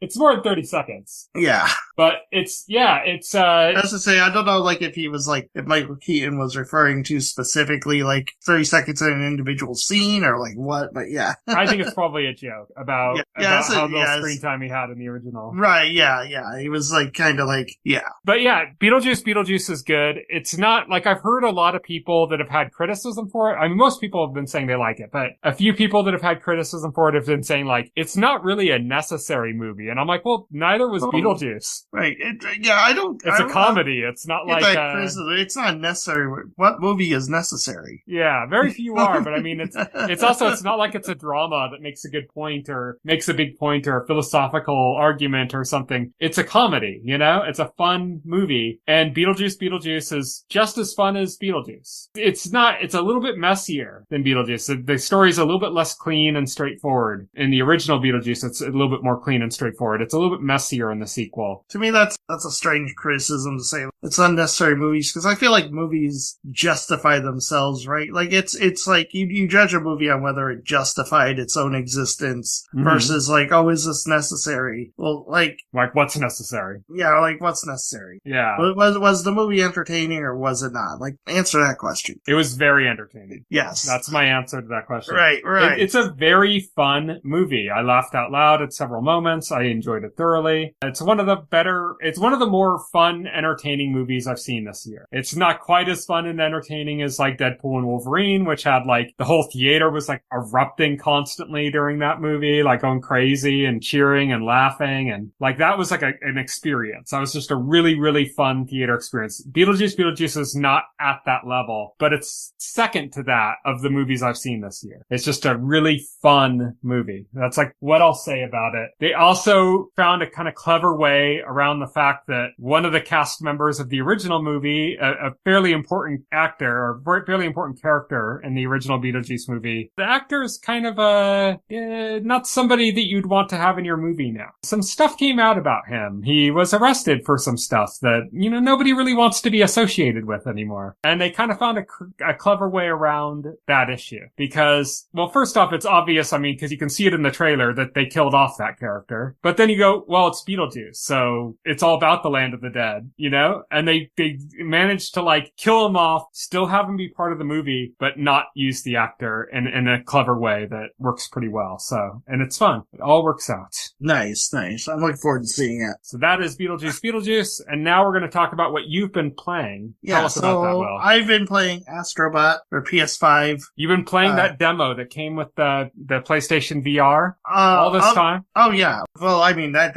It's more than 30 seconds. Yeah. But it's As to say, I don't know, like, if he was, like, if Michael Keaton was referring to specifically, like, 30 seconds in an individual scene, or, like, what, but yeah. I think it's probably a joke about how little screen time he had in the original. Right, yeah. He was, like, kind of like, yeah. But yeah, Beetlejuice is good. It's not, like, I've heard a lot of people that have had criticism for it. I mean, most people have been saying they like it, but a few people that have had criticism for it have been saying, like, it's not really a necessary movie. And I'm like, well, neither was Beetlejuice. Right. I don't... It's a comedy. It's not like... it's not necessary. What movie is necessary? Yeah, very few are, but I mean, it's also, it's not like it's a drama that makes a good point or makes a big point or a philosophical argument or something. It's a comedy, you know? It's a fun movie. And Beetlejuice is just as fun as Beetlejuice. It's a little bit messier than Beetlejuice. The story's a little bit less clean and straightforward. In the original Beetlejuice, it's a little bit more clean and straightforward. It's a little bit messier in the sequel. To me, that's a strange criticism to say it's unnecessary movies, because I feel like movies justify themselves, right? Like it's like you judge a movie on whether it justified its own existence versus like, oh, is this necessary? Well, like what's necessary? Yeah, like what's necessary? Yeah. Was the movie entertaining or was it not? Like, answer that question. It was very entertaining. Yes. That's my answer to that question. Right. It's a very fun movie. I laughed out loud at several moments. I enjoyed it thoroughly. It's one of the more fun, entertaining movies I've seen this year. It's not quite as fun and entertaining as like Deadpool and Wolverine, which had like the whole theater was like erupting constantly during that movie, like going crazy and cheering and laughing. And like that was like an experience. That was just a really, really fun theater experience. Beetlejuice is not at that level, but it's second to that of the movies I've seen this year. It's just a really fun movie. That's like what I'll say about it. They also found a kind of clever way around the fact that one of the cast members of the original movie, a fairly important actor or fairly important character in the original Beetlejuice movie, the actor is kind of not somebody that you'd want to have in your movie now. Some stuff came out about him. He was arrested for some stuff that, you know, nobody really wants to be associated with anymore. And they kind of found a clever way around that issue. Because, well, first off, it's obvious, I mean, because you can see it in the trailer that they killed off that character. But then you go, well, it's Beetlejuice, so it's all about the land of the dead, you know? And they managed to, like, kill him off, still have him be part of the movie, but not use the actor in a clever way that works pretty well. So, and it's fun. It all works out. Nice. I'm looking forward to seeing it. So that is Beetlejuice. And now we're going to talk about what you've been playing. Tell us about that, Will. I've been playing Astrobot for PS5. You've been playing that demo that came with the PlayStation PlayStation VR all this time? Oh yeah. Well, I mean that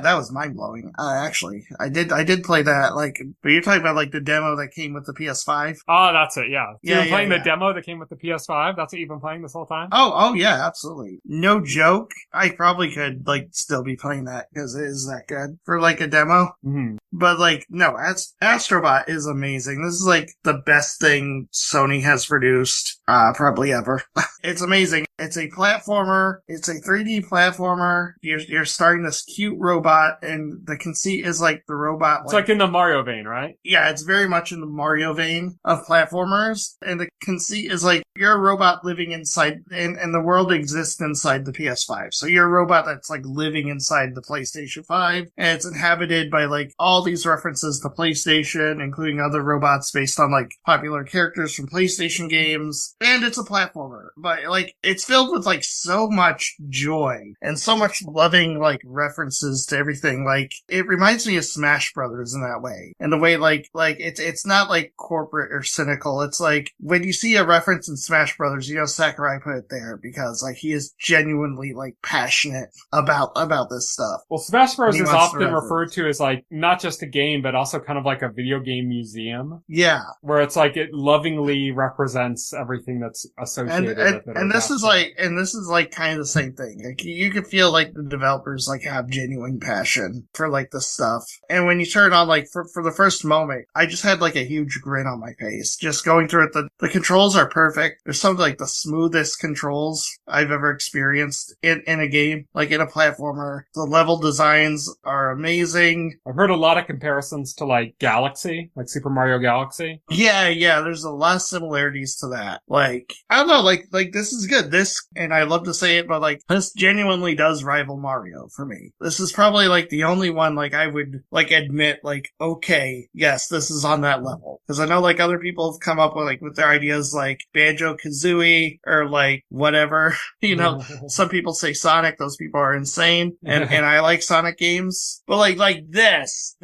was mind blowing. Actually, I did play that. Like, but you're talking about like the demo that came with the PS5. Oh, that's it. Yeah. You've been playing yeah. the demo that came with the PS5. That's what you've been playing this whole time. Oh yeah, absolutely. No joke. I probably could like still be playing that because it is that good for like a demo. Mm-hmm. But like, no, Astrobot is amazing. This is like the best thing Sony has produced, probably ever. It's amazing. It's a platformer. It's a 3D platformer. You're starting this cute robot, and the conceit is like the robot. It's like in the Mario vein, right? Yeah, it's very much in the Mario vein of platformers. And the conceit is like you're a robot living inside, and the world exists inside the PS5. So you're a robot that's like living inside the PlayStation 5, and it's inhabited by like all these references to PlayStation, including other robots based on like popular characters from PlayStation games. And it's a platformer, but like it's filled with like so much joy and so much loving like references to everything. Like it reminds me of Smash Brothers in that way. And the way like it's not like corporate or cynical. It's like when you see a reference in Smash Brothers, you know Sakurai put it there because like he is genuinely like passionate about this stuff. Well, Smash Bros is often referred to as like not just a game, but also kind of like a video game museum. Yeah. Where it's like it lovingly represents everything that's associated with it. And this is like kind of the same thing. Like you can feel like the developers like have genuine passion for like the stuff. And when you turn on like for the first moment, I just had like a huge grin on my face just going through it. The controls are perfect. There's some like the smoothest controls I've ever experienced in a game, like in a platformer. The level designs are amazing. I've heard a lot of comparisons to like Galaxy, like Super Mario Galaxy. Yeah, there's a lot of similarities to that. Like, I don't know, like this is good. This, and I love to say it, but like, this genuinely does rival Mario for me. This is probably like the only one like I would like admit like, okay, yes, this is on that level. Cause I know like other people have come up with their ideas like Banjo-Kazooie or like whatever, you know, some people say Sonic, those people are insane. And I like Sonic games, but like this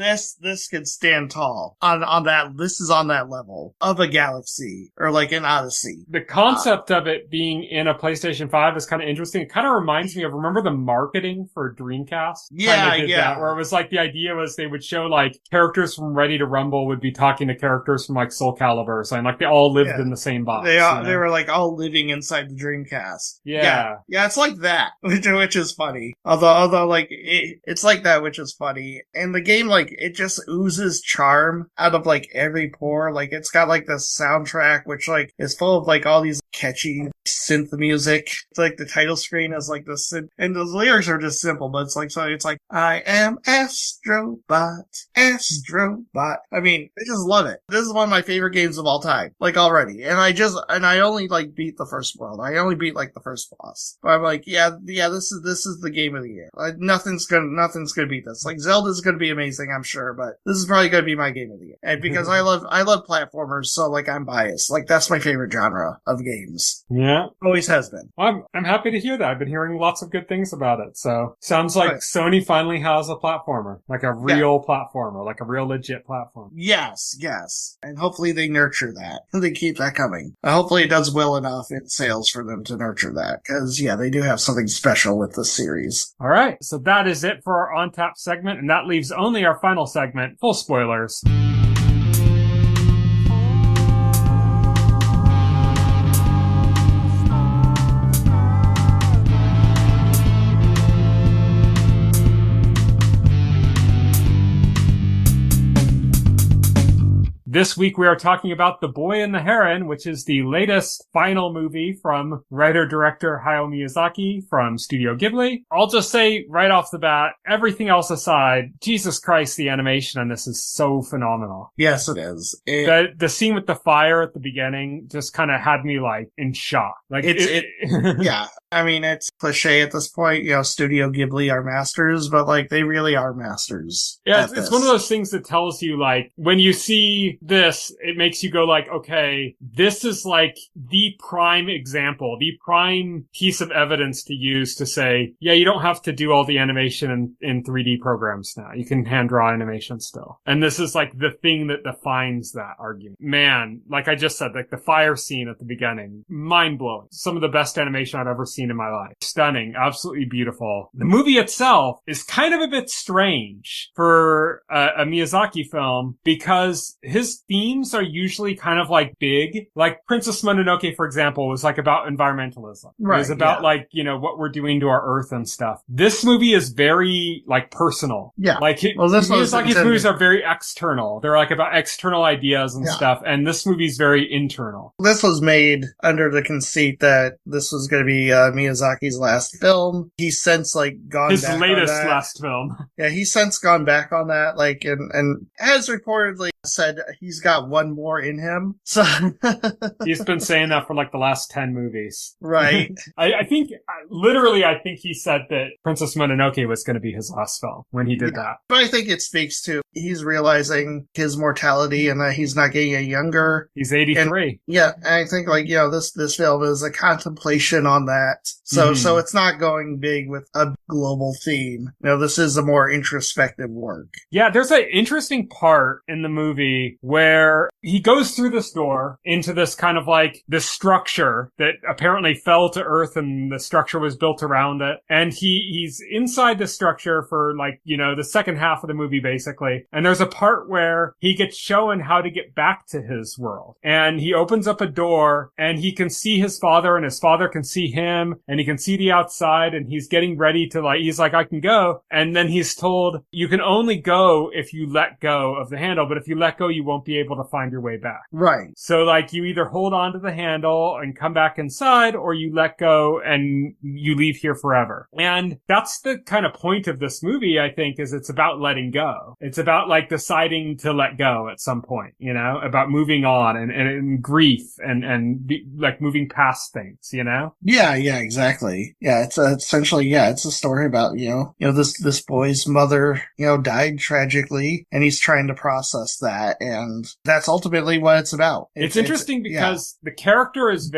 could stand tall on that. This is on that level of a Galaxy or like an Odyssey. The concept of it being in a PlayStation 5 is kind of interesting. It kind of reminds me of, remember the marketing for Dreamcast? Yeah. That, where it was like the idea was they would show like characters from Ready to Rumble would be talking to characters from like Soul Calibur. So like they all lived in the same box. They were like all living inside the Dreamcast. Yeah, it's like that, which is funny. Although like it's like that, which is funny. And the game, like, it just oozes charm out of like every pore. Like it's got like this soundtrack, which like is full of like all these catchy synth music. It's like the title screen is like the synth, and the lyrics are just simple, but it's like, so it's like, I am Astrobot. I mean, I just love it. This is one of my favorite games of all time, like already. And I only like beat the first world. I only beat like the first boss. But I'm like, yeah, this is the game of the year. Like, nothing's gonna beat this. Like Zelda's gonna be amazing, I'm sure, but this is probably gonna be my game of the year. And because I love platformers, so like I'm biased. Like that's my favorite genre of games. Yeah. Always has been. I'm happy to hear that. I've been hearing lots of good things about it. So sounds like Sony finally has a platformer, like a real platformer, like a real legit platform. Yes. And hopefully they nurture that. They keep that coming. Hopefully it does well enough in sales for them to nurture that. Cause yeah, they do have something special with the series. All right. So that is it for our On Tap segment. And that leaves only our final segment, full spoilers. This week we are talking about The Boy and the Heron, which is the latest final movie from writer-director Hayao Miyazaki from Studio Ghibli. I'll just say right off the bat, everything else aside, Jesus Christ, the animation on this is so phenomenal. Yes, it is. The scene with the fire at the beginning just kind of had me like in shock. Like yeah. I mean, it's cliche at this point, you know, Studio Ghibli are masters, but like they really are masters. Yeah, it's one of those things that tells you like when you see this, it makes you go like, okay, this is like the prime example, the prime piece of evidence to use to say, yeah, you don't have to do all the animation in 3D programs now. You can hand draw animation still. And this is like the thing that defines that argument. Man, like I just said, like the fire scene at the beginning, mind blowing. Some of the best animation I've ever seen in my life. Stunning, absolutely beautiful. The movie itself is kind of a bit strange for a Miyazaki film because his themes are usually kind of like big. Like Princess Mononoke, for example, was like about environmentalism. Right, it was about like, you know, what we're doing to our earth and stuff. This movie is very like personal. Yeah. Like Miyazaki's movies are very external. They're like about external ideas and stuff. And this movie's very internal. This was made under the conceit that this was going to be Miyazaki's last film. He's since like gone his back latest on that. last film. Yeah, he's since gone back on that, like, and has reportedly said he's got one more in him. So he's been saying that for like the last 10 movies. Right. I think, literally, I think he said that Princess Mononoke was going to be his last film when he did that. But I think it speaks to he's realizing his mortality and that he's not getting any younger. He's 83. And I think like, you know, this film is a contemplation on that. So it's not going big with a global theme. You know, this is a more introspective work. Yeah, there's an interesting part in the movie where he goes through this door into this kind of like this structure that apparently fell to earth and the structure was built around it. And he's inside the structure for like, you know, the second half of the movie basically. And there's a part where he gets shown how to get back to his world. And he opens up a door and he can see his father and his father can see him and he can see the outside and he's getting ready to like, he's like, I can go. And then he's told, you can only go if you let go of the handle, but if you let go, you won't be able to find your way back. Right. So like you either hold on to the handle and come back inside or you let go and you leave here forever. And that's the kind of point of this movie, I think, is it's about letting go. It's about like deciding to let go at some point, you know, about moving on and grief and like moving past things, you know? Yeah, exactly. Yeah, it's essentially, it's a story about, you know, this boy's mother, you know, died tragically and he's trying to process that. And that's ultimately what it's about. It's interesting because the character is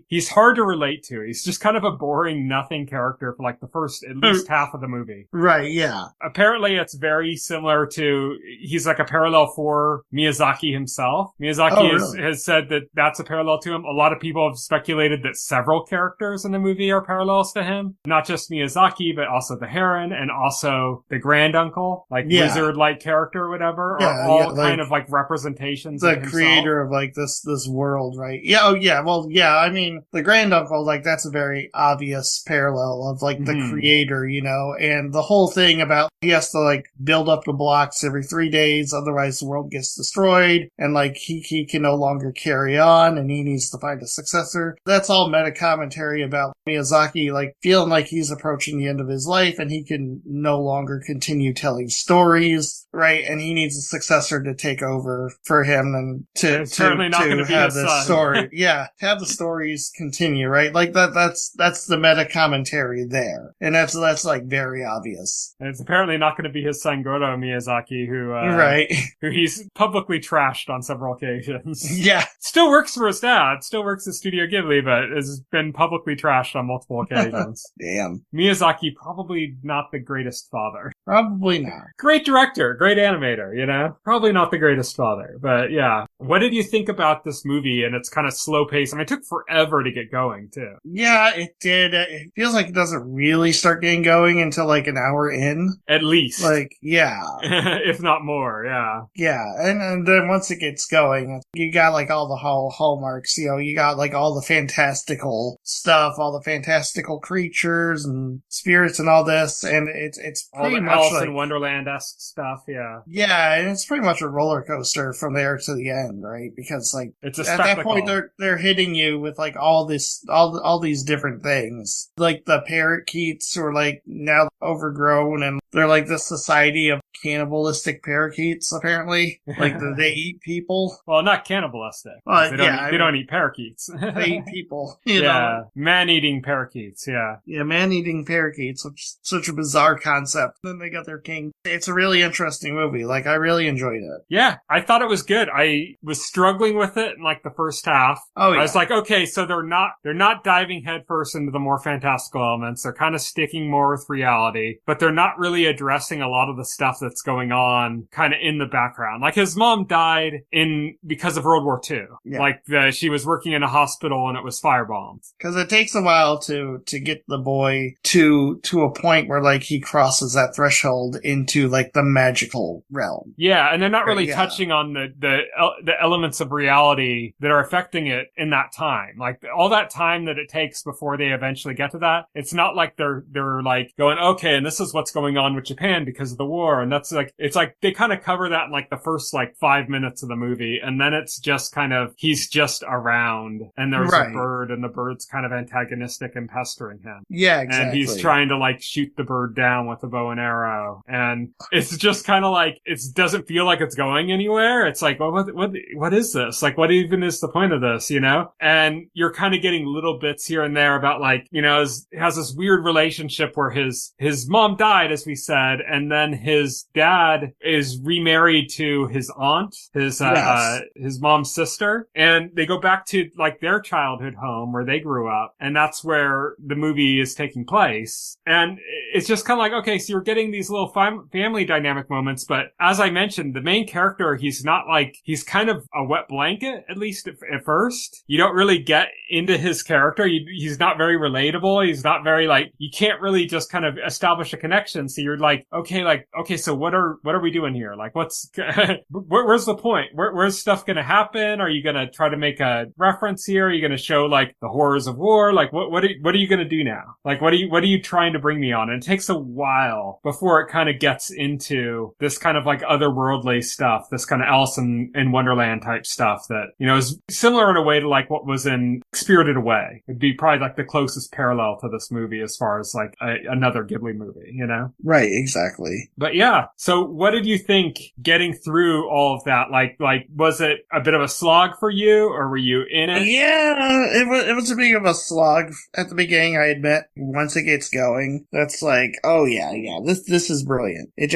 he's hard to relate to. He's just kind of a boring nothing character for like the first at least half of the movie. Right, yeah. Apparently it's very similar to, he's like a parallel for Miyazaki himself. Miyazaki has said that that's a parallel to him. A lot of people have speculated that several characters in the movie are parallels to him. Not just Miyazaki, but also the Heron and also the granduncle, like wizard-like character or whatever, are all kind of like representations the of himself. Creator of like this world, right? Yeah, oh yeah, well, yeah, I mean, the granduncle, like that's a very obvious parallel of like the creator, you know, and the whole thing about he has to like build up the blocks every 3 days, otherwise the world gets destroyed, and like he can no longer carry on and he needs to find a successor. That's all meta commentary about Miyazaki like feeling like he's approaching the end of his life and he can no longer continue telling stories, right? And he needs a successor to take over for him and to have this story. Yeah, to have the stories continue, right? Like that's the meta commentary there. And that's like very obvious. And it's apparently not going to be his son Goro Miyazaki who he's publicly trashed on several occasions. Yeah. Still works for his dad, still works at Studio Ghibli, but has been publicly trashed on multiple occasions. Damn. Miyazaki, probably not the greatest father. Probably not. Great director, great animator, you know? Probably not the greatest father, but yeah. What did you think about this movie and its kind of slow pace? I mean, it took forever to get going, too. Yeah, it did. It feels like it doesn't really start getting going until like an hour in. At least. Like, yeah. If not more, yeah. Yeah, and then once it gets going, you got like all the hallmarks, you know, you got like all the fantastical stuff, all the fantastical creatures and spirits and all this, and it's pretty much Alice like in Wonderland-esque stuff, yeah. Yeah, and it's pretty much a roller coaster from there to the end, right? Because like it's a at spectacle. that point they're hitting you with like all these different things. Like the parakeets are like now overgrown and they're like this society of cannibalistic parakeets, apparently. Like, they eat people. Well, not cannibalistic. They don't eat parakeets. They eat people. You know? Man-eating parakeets, yeah. Yeah, man-eating parakeets, which is such a bizarre concept. Then they got their king. It's a really interesting movie. Like, I really enjoyed it. Yeah, I thought it was good. I was struggling with it in, like, the first half. Oh, yeah. I was like, okay, so they're not diving headfirst into the more fantastical elements. They're kind of sticking more with reality, but they're not really addressing a lot of the stuff that's going on kind of in the background. Like, his mom died because of World War II. Yeah. Like, she was working in a hospital and it was firebombed. Because it takes a while to get the boy to a point where, like, he crosses that threshold into, like, the magical realm. Yeah, and they're not really touching on the elements of reality that are affecting it in that time. Like, all that time that it takes before they eventually get to that, it's not like they're like going, okay, and this is what's going on with Japan because of the war, and that's like, it's like they kind of cover that in like the first like 5 minutes of the movie, and then it's just kind of, he's just around, and there's a bird, and the bird's kind of antagonistic and pestering him. Yeah, exactly. And he's trying to like shoot the bird down with a bow and arrow, and it's just kind of like, it doesn't feel like it's going anywhere. It's like, well, what is this? Like, what even is the point of this, you know? And you're kind of getting little bits here and there about like, you know, has this weird relationship where his mom died, as we said, and then his dad is remarried to his aunt, his mom's sister, and they go back to like their childhood home where they grew up, and that's where the movie is taking place. And it's just kind of like, okay, so you're getting these little family dynamic moments, but as I mentioned, the main character, he's kind of a wet blanket, at least at first. You don't really get into his character. He's not very relatable. He's not very like, you can't really just kind of establish a connection. So you're like, okay, so what are we doing here? Like, what's, where's the point? Where's stuff gonna happen? Are you gonna try to make a reference here? Are you gonna show like the horrors of war? Like, what are you gonna do now? Like, what are you trying to bring me on? And it takes a while before it kind of gets into this kind of like otherworldly stuff, this kind of Alice in Wonderland type stuff that, you know, is similar in a way to like what was in Spirited Away. It'd be probably like the closest parallel to this movie as far as like another Ghibli movie, you know? Right, exactly. But yeah, so what did you think getting through all of that? Like, was it a bit of a slog for you, or were you in it? Yeah, it was a bit of a slog at the beginning, I admit. Once it gets going, that's like, oh yeah, this is brilliant. It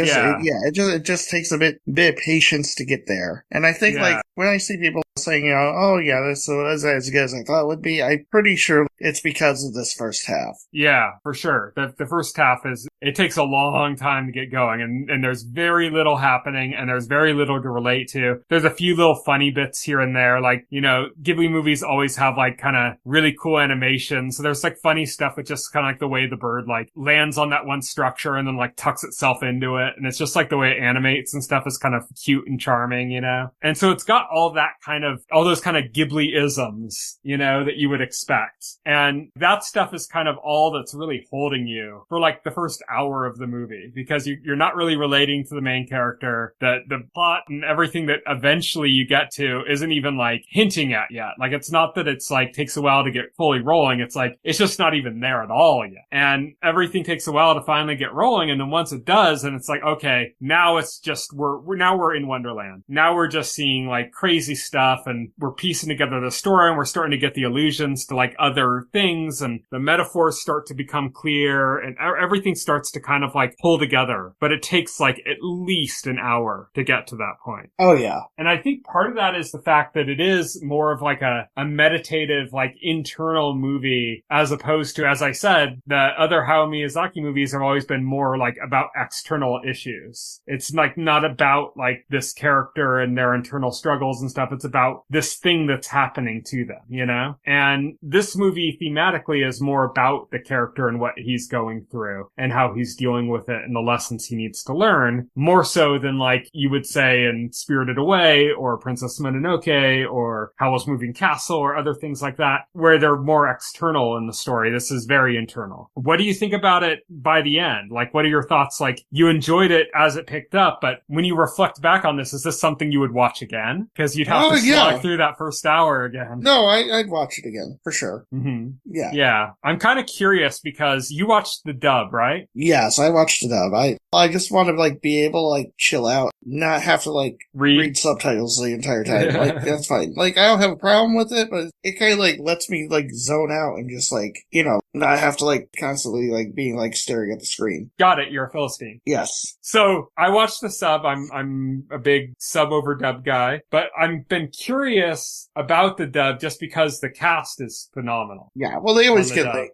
just takes a bit of patience to get there. And I think like when I see people saying, you know, oh yeah, this was as good as I thought it would be, I'm pretty sure it's because of this first half. Yeah, for sure. The first half it takes a long time to get going, and there's very little happening, and there's very little to relate to. There's a few little funny bits here and there, like, you know, Ghibli movies always have like kind of really cool animation, so there's like funny stuff with just kind of like the way the bird like lands on that one structure and then like tucks itself into it, and it's just like the way it animates and stuff is kind of cute and charming, you know? And so it's got all those kind of Ghibli-isms, you know, that you would expect. And that stuff is kind of all that's really holding you for like the first hour of the movie, because you're not really relating to the main character. The plot and everything that eventually you get to isn't even like hinting at yet. Like, it's not that it's like takes a while to get fully rolling. It's like, it's just not even there at all yet. And everything takes a while to finally get rolling. And then once it does, and it's like, okay, now it's just, we're in Wonderland. Now we're just seeing like crazy stuff, and we're piecing together the story, and we're starting to get the allusions to like other things, and the metaphors start to become clear, and everything starts to kind of like pull together. But it takes like at least an hour to get to that point. Oh yeah. And I think part of that is the fact that it is more of like a meditative, like internal movie, as opposed to, as I said, the other Hayao Miyazaki movies have always been more like about external issues. It's like not about like this character and their internal struggles and stuff. It's about this thing that's happening to them, you know? And this movie thematically is more about the character and what he's going through and how he's dealing with it and the lessons he needs to learn, more so than like you would say in Spirited Away or Princess Mononoke or Howl's Moving Castle or other things like that, where they're more external in the story. This is very internal. What do you think about it by the end? Like, what are your thoughts? Like, you enjoyed it as it picked up, but when you reflect back on this, is this something you would watch again? Because you'd have to slow slog through that first hour again. No, I'd watch it again, for sure. Mm-hmm. Yeah. Yeah. I'm kind of curious because you watched the dub, right? Yes, I watched the dub. I just want to, like, be able to, like, chill out, not have to, like, read subtitles the entire time. Like, that's fine. Like, I don't have a problem with it, but it kind of, like, lets me, like, zone out and just, like, you know, not have to, like, constantly, like, being, like, staring at the screen. Got it. You're a Philistine. Yes. So I watched the sub. I'm a big sub over dub guy, but I've been curious about the dub just because the cast is phenomenal. Yeah. Well, they always get like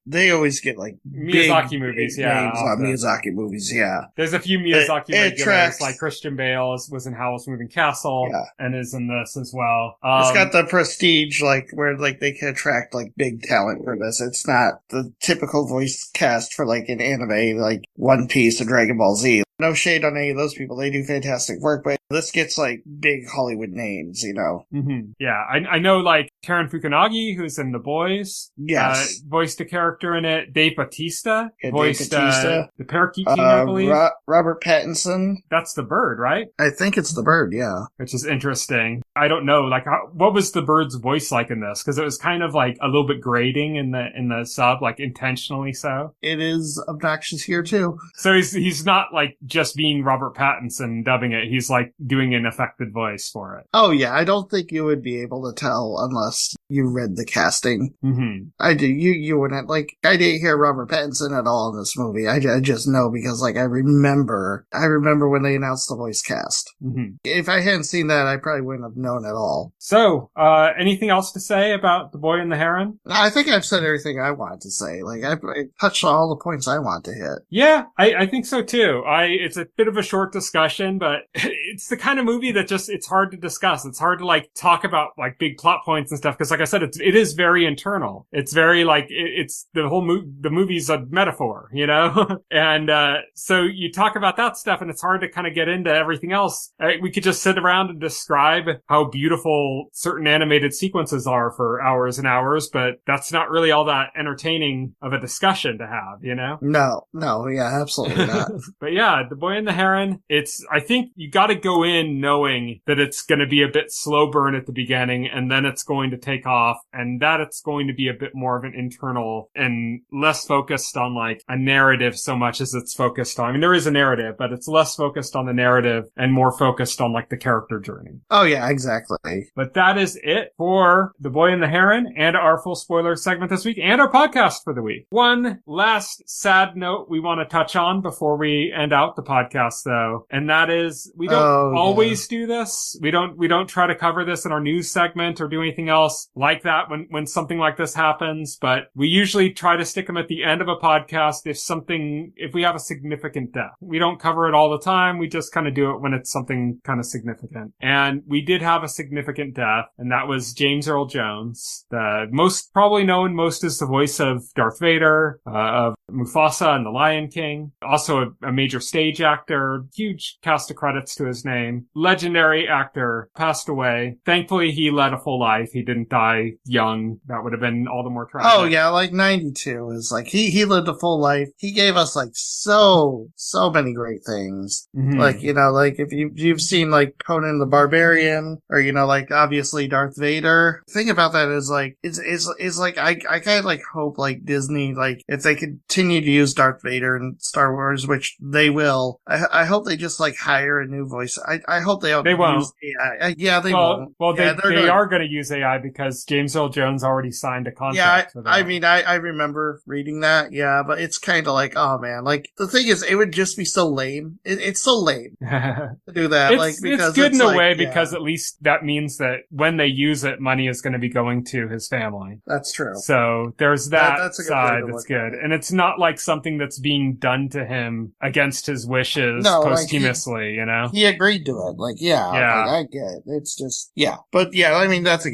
Miyazaki movies. Yeah. Names on Miyazaki movies. Yeah. There's a few Miyazaki regulars, like Christian Bale was in Howl's Moving Castle and is in this as well. It's got the prestige, like, where, like, they can attract, like, big talent for this. It's not the typical voice cast for, like, an anime, like One Piece or Dragon Ball Z. No shade on any of those people. They do fantastic work, but this gets, like, big Hollywood names, you know? Mm-hmm. Yeah, I know, like, Karen Fukunaga, who's in The Boys. Yes. Voiced a character in it. Dave Bautista. Voiced the Parakeet King, I believe. Robert Pattinson. That's the bird, right? I think it's the bird, yeah. Which is interesting. I don't know, like, what was the bird's voice like in this? Because it was kind of, like, a little bit grating in the sub, like, intentionally so. It is obnoxious here, too. So he's not, like, just being Robert Pattinson dubbing it. He's, like, doing an affected voice for it. Oh, yeah. I don't think you would be able to tell unless you read the casting. Mm-hmm. I do. You wouldn't. Like, I didn't hear Robert Pattinson at all in this movie. I just know because, like, I remember when they announced the voice cast. Mm-hmm. If I hadn't seen that, I probably wouldn't have known at all. So, anything else to say about The Boy and the Heron? I think I've said everything I wanted to say. Like, I touched on all the points I want to hit. Yeah, I think so too. It's a bit of a short discussion, but it's the kind of movie that just, it's hard to discuss. It's hard to, like, talk about, like, big plot points and stuff. Cause like I said, it is very internal. It's very, like, it's the whole the movie's a metaphor, you know? And, so you talk about that stuff and it's hard to kind of get into everything else. We could just sit around and describe how beautiful certain animated sequences are for hours and hours, but that's not really all that entertaining of a discussion to have, you know? No, yeah, absolutely not. But yeah, The Boy and the Heron, I think you gotta go in knowing that it's gonna be a bit slow burn at the beginning and then it's going to take off and that it's going to be a bit more of an internal and less focused on, like, a narrative so much as it's focused on, I mean, there is a narrative, but it's less focused on the narrative and more focused on, like, the character journey. Oh yeah, exactly. But that is it for The Boy and the Heron and our full spoiler segment this week and our podcast for the week. One last sad note we want to touch on before we end out the podcast, though, and that is we don't always do this. We don't try to cover this in our news segment or do anything else like that when something like this happens, but we usually try to stick them at the end of a podcast if we have a significant death. We don't cover it all the time. We just kind of do it when it's something kind of significant. And we did have a significant death, and that was James Earl Jones, the most probably known most as the voice of Darth Vader, of Mufasa and The Lion King. Also a major stage actor, huge cast of credits to his name. Legendary actor, passed away. Thankfully, he led a full life. He didn't die young. That would have been all the more tragic. Oh yeah, like 92 is like, he lived a full life. He gave us like so many great things. Mm-hmm. Like, you know, like if you've seen like Conan the Barbarian or, you know, like obviously Darth Vader. The thing about that is like, it's like, I kind of like hope like Disney, like if they continue to use Darth Vader in Star Wars, which they will, I hope they just like hire a new voice. I hope they won't use AI. They won't. Well, they are going to use AI because James Earl Jones already signed a contract for that. I mean, I remember reading that, yeah, but it's kind of like, oh man, like the thing is, it would just be so lame. It's so lame to do that. Because it's good in a way because at least that means that when they use it, money is going to be going to his family. That's true. So there's that that's side that's good. And it's not like something that's being done to him against his wishes posthumously, you know? He agreed to it. Like, yeah. Like, I get it. It's just, yeah. But yeah, I mean, that's a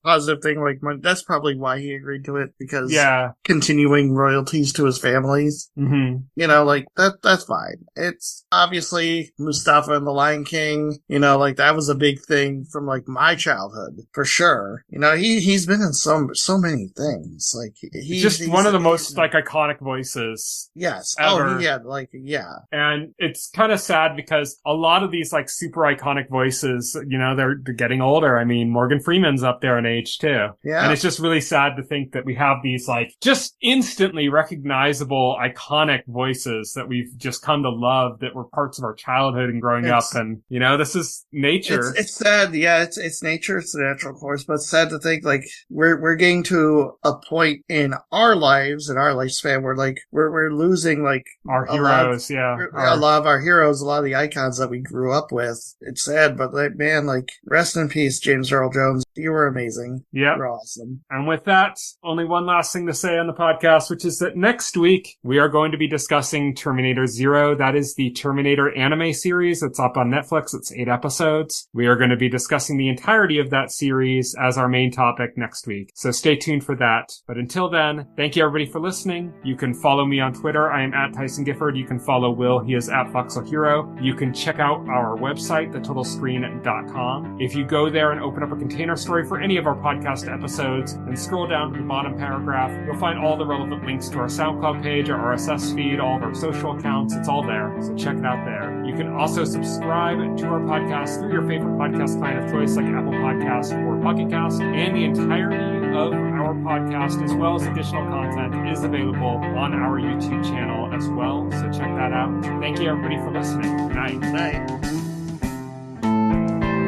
positive thing. Like, that's probably why he agreed to it because continuing royalties to his families. Mm-hmm. You know, like that's fine. It's obviously Mustafa and the Lion King, you know, like that was a big thing from like my childhood for sure. You know, he's been in so many things. Like he's just one of the most like like iconic voices. Yes. Ever. Oh, yeah. Like, yeah. And it's kind of sad because a lot of these like super iconic voices, you know, they're getting older. I mean, Morgan Freeman's up there in age too. Yeah. And it's just really sad to think that we have these like just instantly recognizable iconic voices that we've just come to love, that were parts of our childhood and growing up. And, you know, this is nature. It's sad. Yeah. It's nature. It's the natural course, but it's sad to think like we're getting to a point in our lives, in our lifespan, where like we're losing like our heroes. A lot of our heroes, a lot of the icons that we grew up with. It's sad, but like, man, like, rest in peace, James Earl Jones. You were amazing. Yeah. You're awesome. And with that, only one last thing to say on the podcast, which is that next week we are going to be discussing Terminator Zero. That is the Terminator anime series. It's up on Netflix. It's 8 episodes. We are going to be discussing the entirety of that series as our main topic next week. So stay tuned for that. But until then, thank you everybody for listening. You can follow me on Twitter. I am at Tyson Gifford. You can follow Will. He is at Foxel Hero. You can check out our website, thetotalscreen.com. If you go there and open up a container story for any of our podcast episodes and scroll down to the bottom paragraph, you'll find all the relevant links to our SoundCloud page, our RSS feed, all of our social accounts. It's all there. So check it out there. You can also subscribe to our podcast through your favorite podcast client of choice like Apple Podcasts or Pocket Cast, and the entirety of our podcast, as well as additional content, is available on our YouTube channel as well. So check that out. Thank you everybody for listening. Good night. Good night.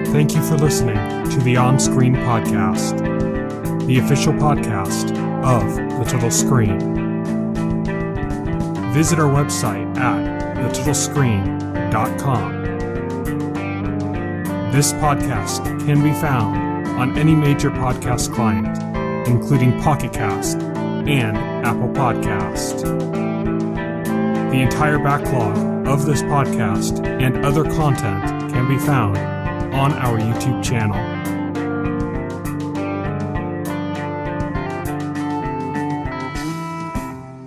Thank you for listening to the On-Screen Podcast, the official podcast of The Total Screen. Visit our website at thetotalscreen.com. This podcast can be found on any major podcast client, including Pocket Cast and Apple Podcast. The entire backlog of this podcast and other content can be found on our YouTube channel.